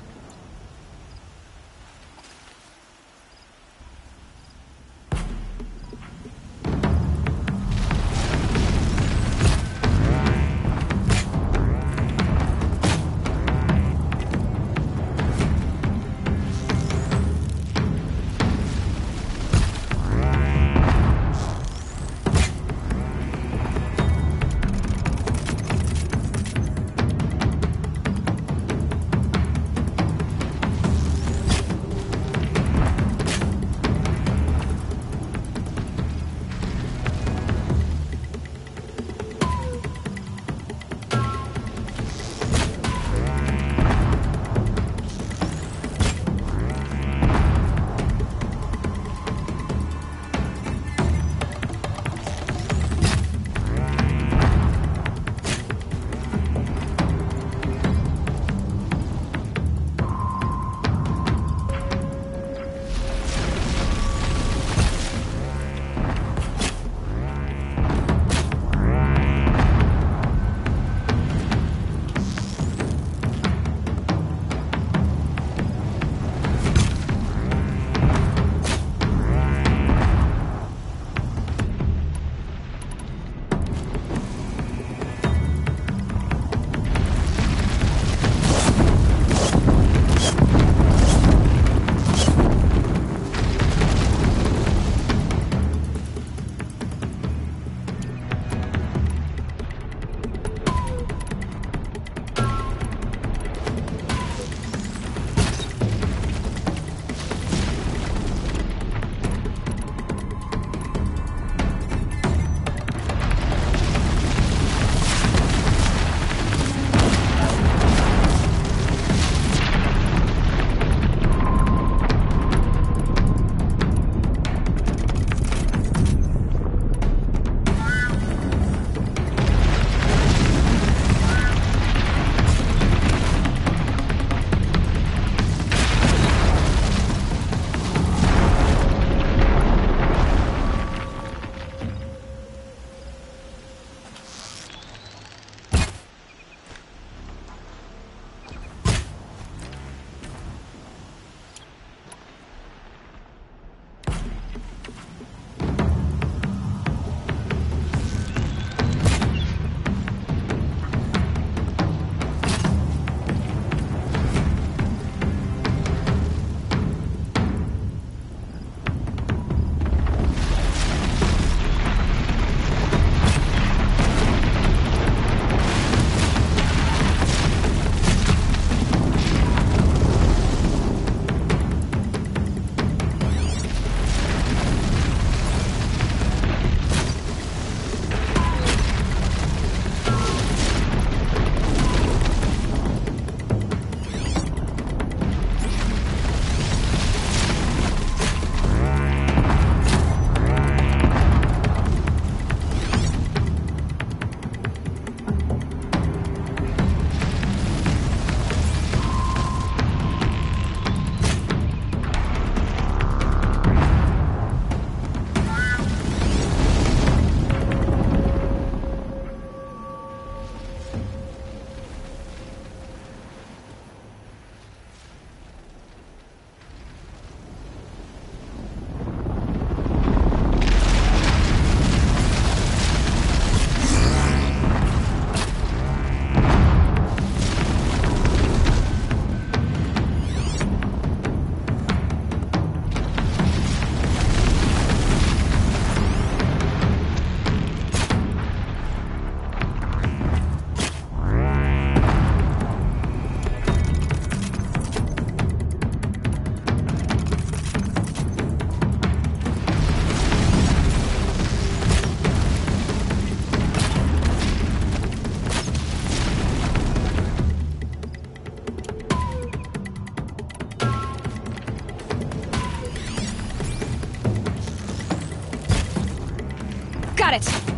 Got it!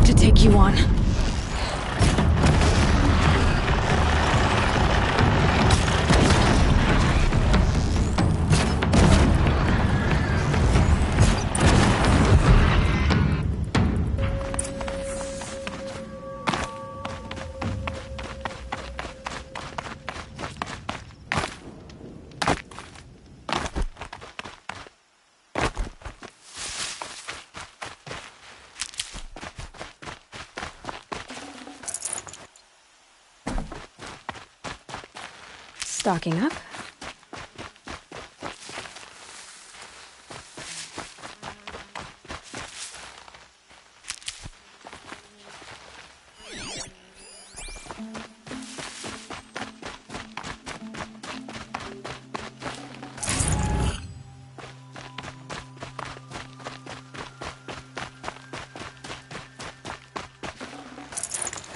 To take you on. Stocking up.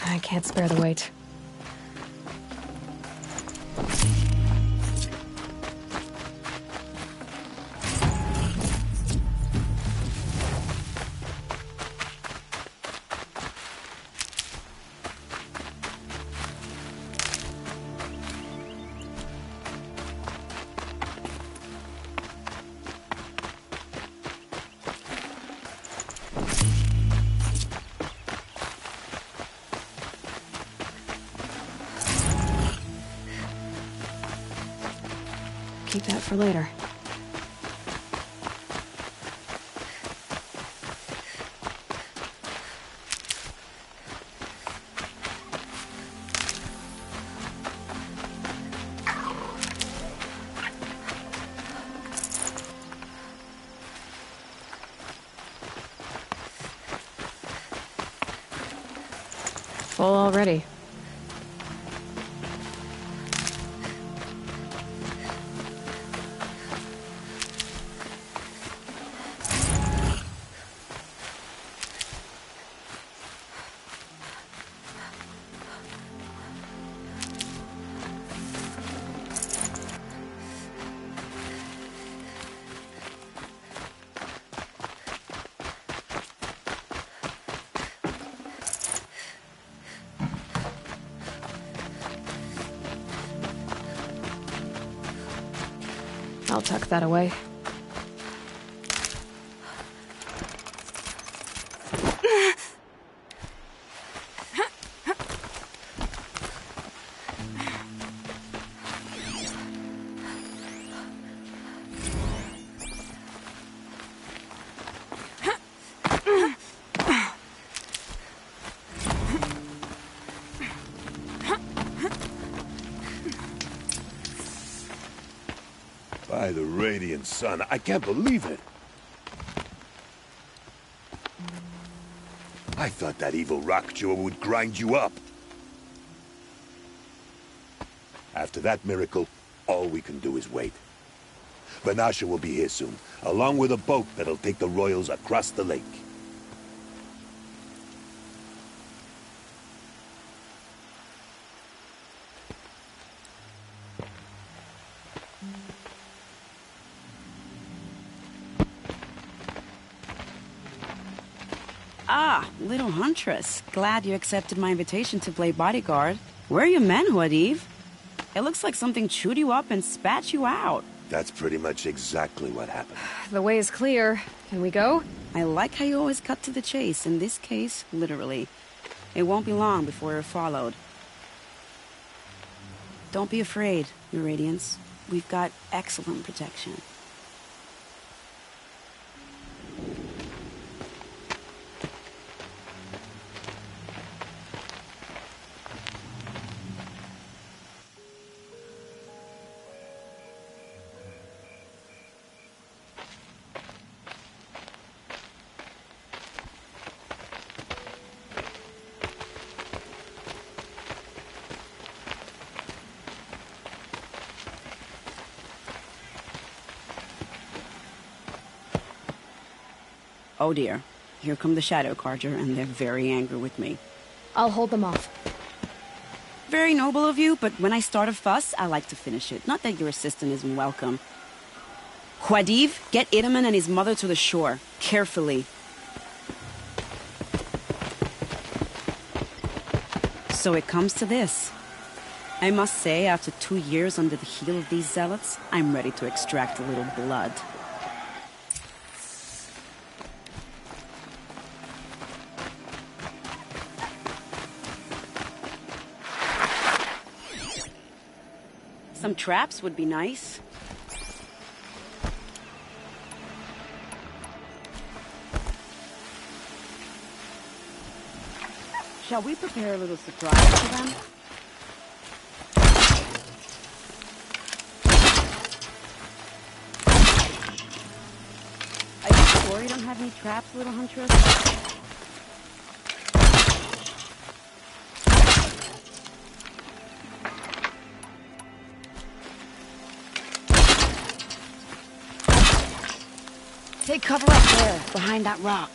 I can't spare the weight. Keep that for later. Full already. I'll tuck that away. By the radiant sun, I can't believe it. I thought that evil rockjaw would grind you up. After that miracle, all we can do is wait. Vanasha will be here soon, along with a boat that'll take the royals across the lake. Ah, little huntress. Glad you accepted my invitation to play bodyguard. Where are your manhood, Eve? It looks like something chewed you up and spat you out. That's pretty much exactly what happened. The way is clear. Can we go? I like how you always cut to the chase. In this case, literally. It won't be long before you're followed. Don't be afraid, Your Radiance. We've got excellent protection. Oh dear. Here come the Shadow Carja, and they're very angry with me. I'll hold them off. Very noble of you, but when I start a fuss, I like to finish it. Not that your assistant isn't welcome. Khwadiv, get Idaman and his mother to the shore. Carefully. So it comes to this. I must say, after 2 years under the heel of these zealots, I'm ready to extract a little blood. Some traps would be nice. Shall we prepare a little surprise for them? Are you sure you don't have any traps, little huntress? Take cover up there, behind that rock.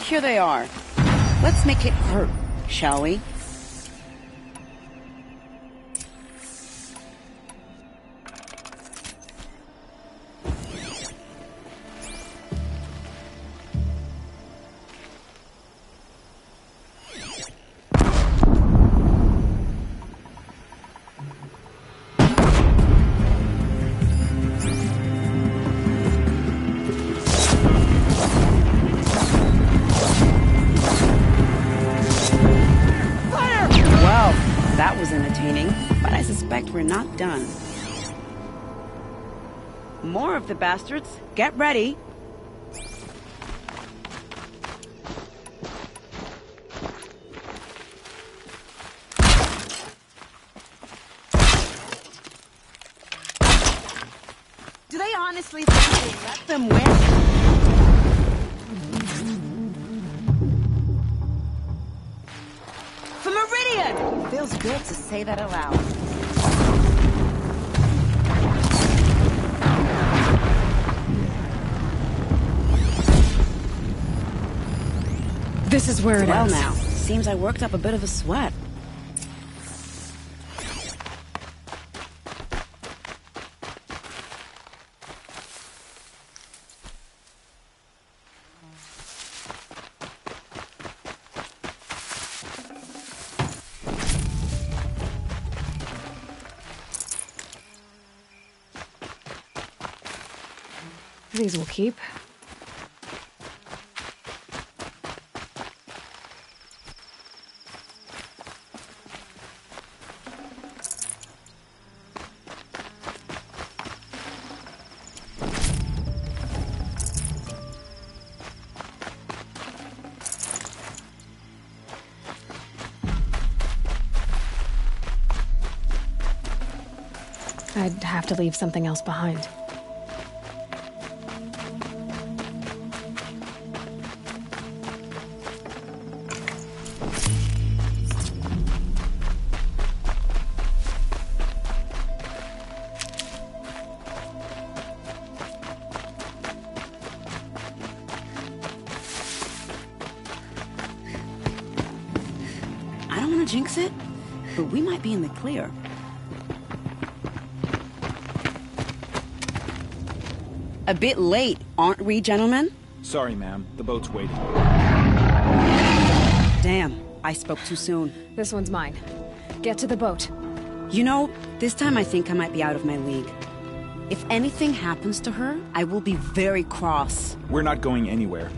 Here they are. Let's make it hurt, shall we? We're not done. More of the bastards. Get ready. Do they honestly think we let them win? For Meridian! Feels good to say that aloud. This is where it is. Well now, seems I worked up a bit of a sweat. These will keep. I'd have to leave something else behind. I don't want to jinx it, but we might be in the clear. A bit late, aren't we, gentlemen? Sorry, ma'am. The boat's waiting. Damn, I spoke too soon. This one's mine. Get to the boat. You know, this time I think I might be out of my league. If anything happens to her, I will be very cross. We're not going anywhere.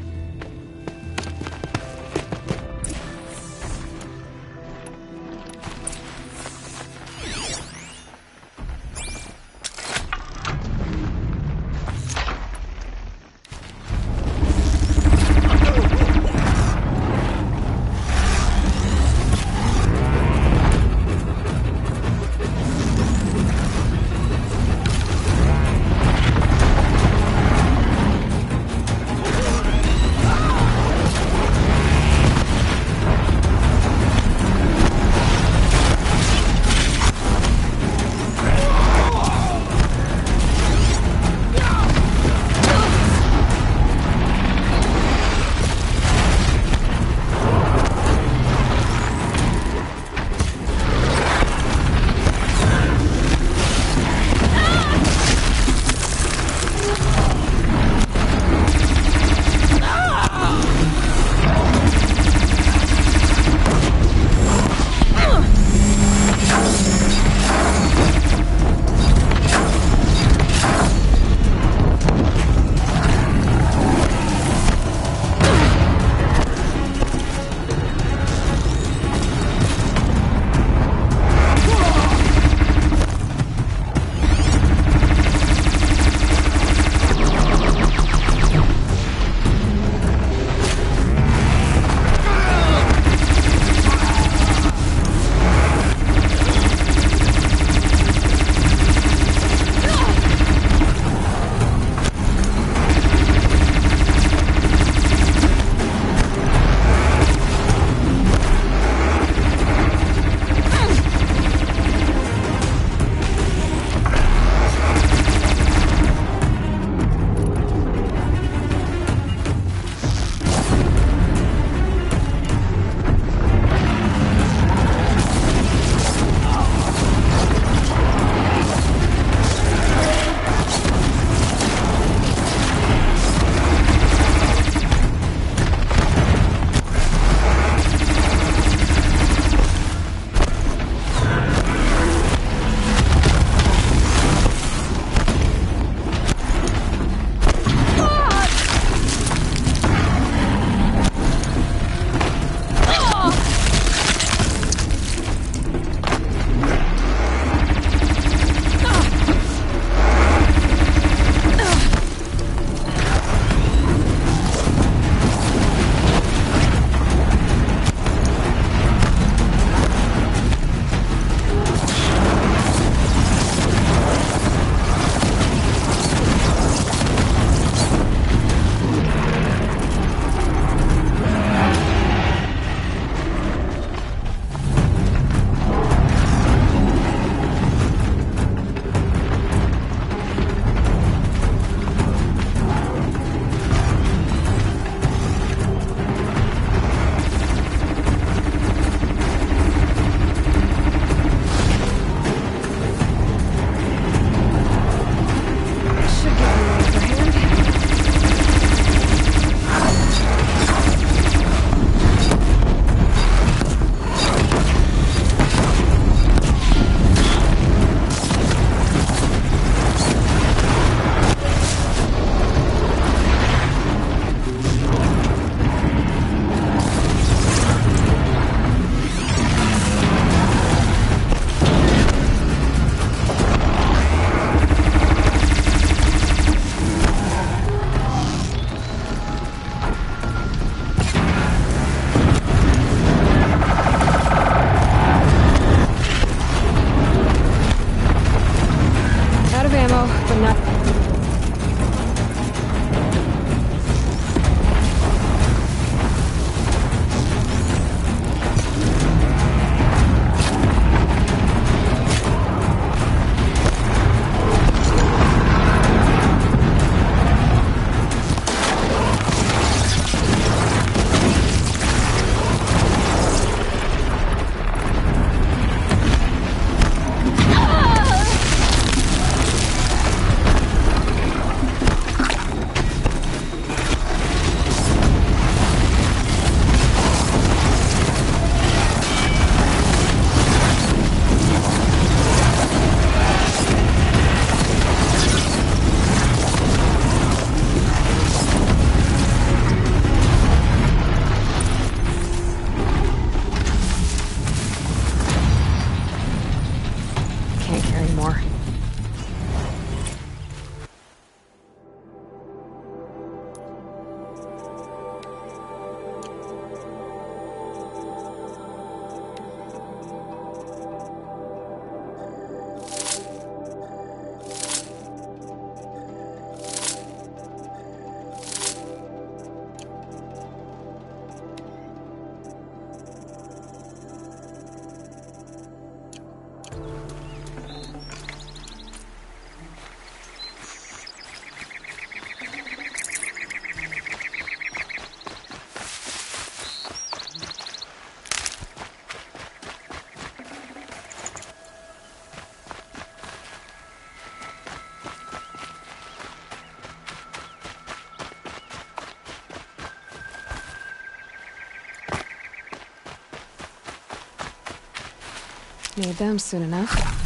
Need them soon enough.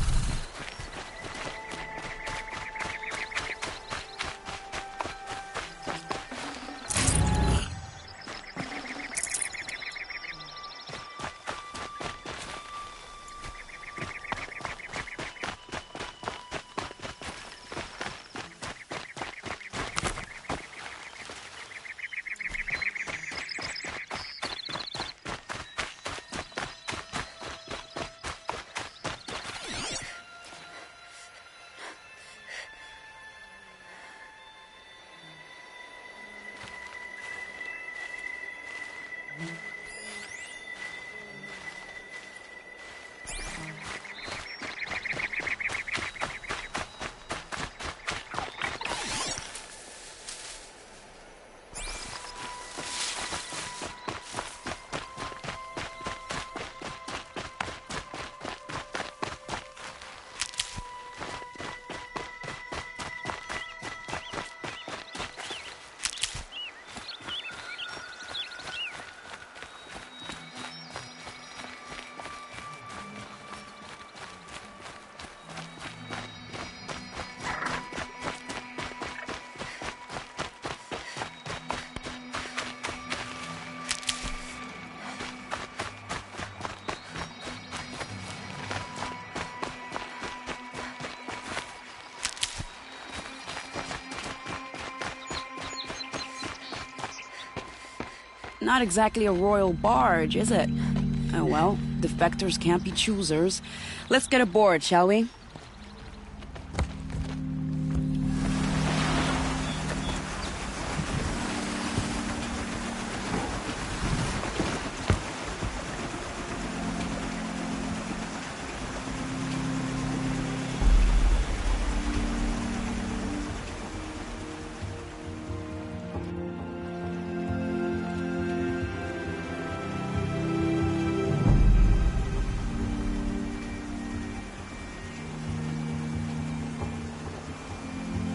Not exactly a royal barge, is it? Oh well, defectors can't be choosers. Let's get aboard, shall we?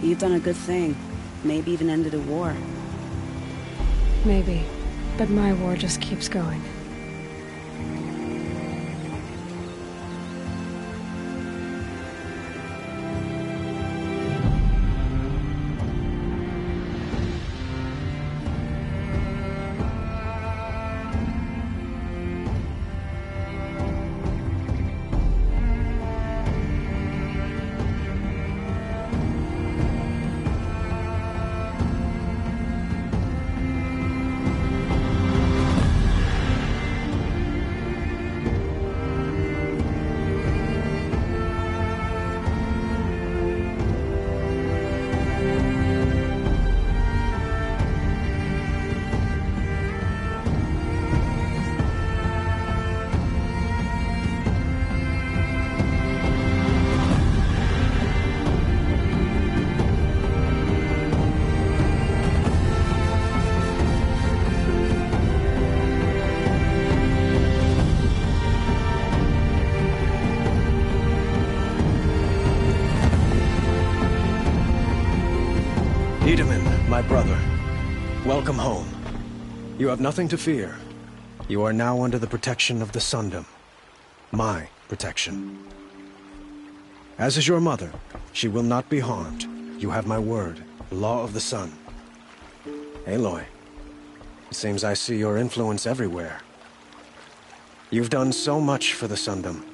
You've done a good thing. Maybe even ended a war. Maybe. But my war just keeps going. My brother, welcome home. You have nothing to fear. You are now under the protection of the Sundom. My protection. As is your mother, she will not be harmed. You have my word, the law of the sun. Aloy, it seems I see your influence everywhere. You've done so much for the Sundom,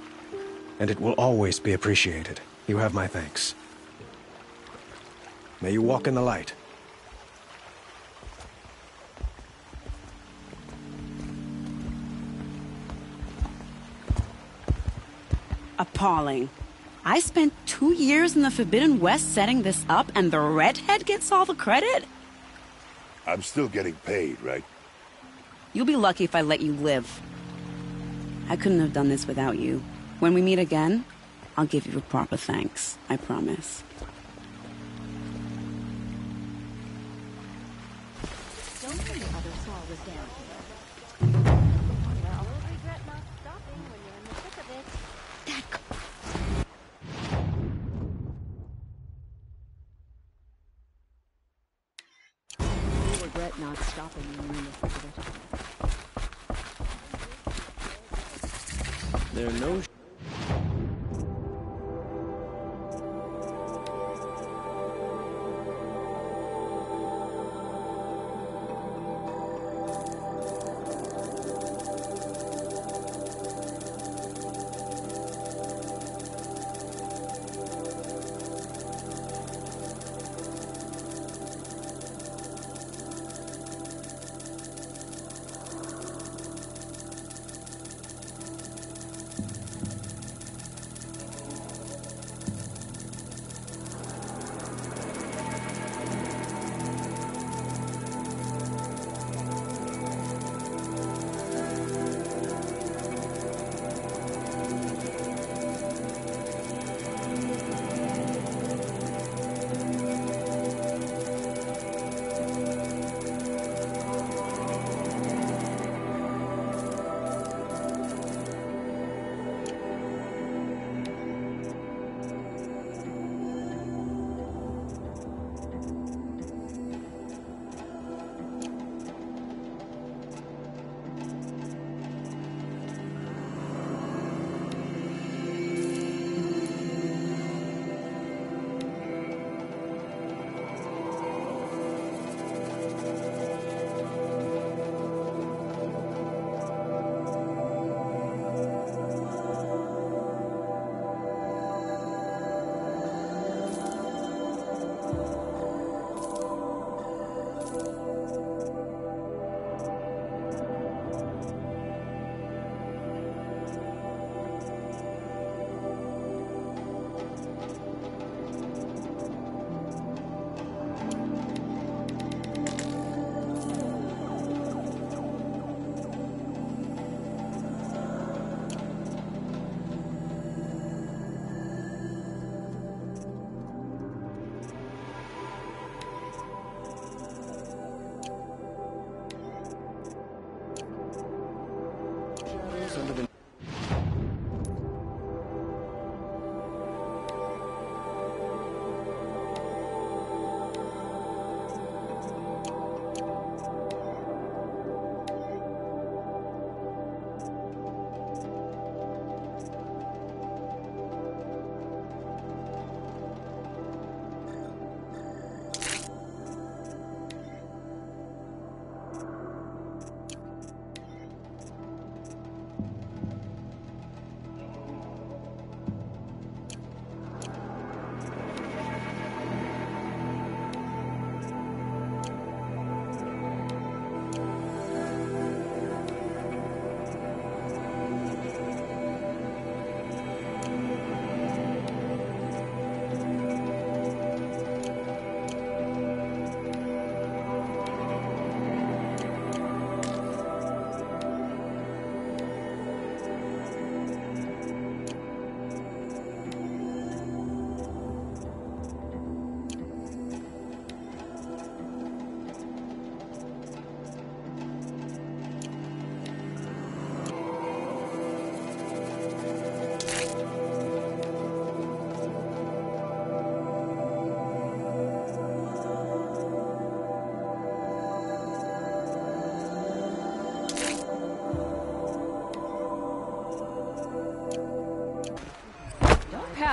and it will always be appreciated. You have my thanks. May you walk in the light. Appalling. I spent 2 years in the Forbidden West setting this up, and the redhead gets all the credit? I'm still getting paid, right? You'll be lucky if I let you live. I couldn't have done this without you. When we meet again, I'll give you a proper thanks. I promise. Don't think the other saw was down. Well, you'll regret not stopping when you're in the thick of it. You'll regret not stopping when you're in the thick of it. There are no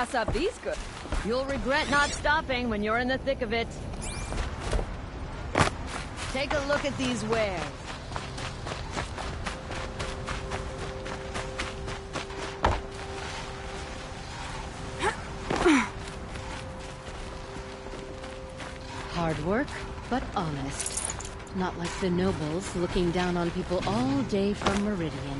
pass up these good. You'll regret not stopping when you're in the thick of it. Take a look at these wares. Hard work, but honest. Not like the nobles looking down on people all day from Meridian.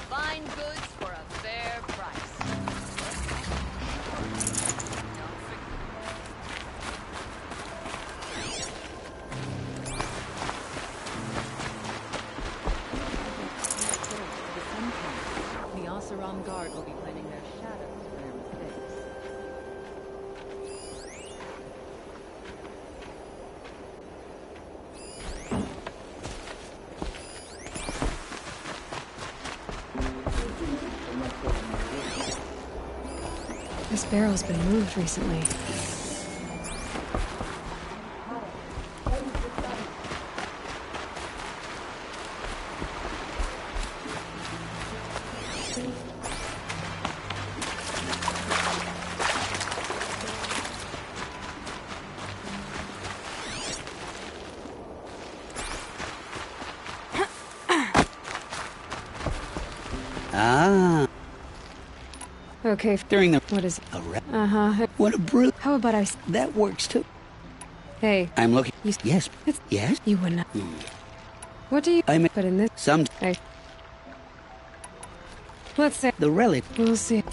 Fine goods for a fair price. The Oseram Guard will be planning their shadows for their mistakes. This barrel's been moved recently. Ah. Okay. During the... What is it? Uh-huh. What a brute. How about I... That works too. Hey. I'm looking... Yes. Yes? You wouldn't... What do you... I mean... But in this... Some... Hey. Let's say... The relic. We'll see.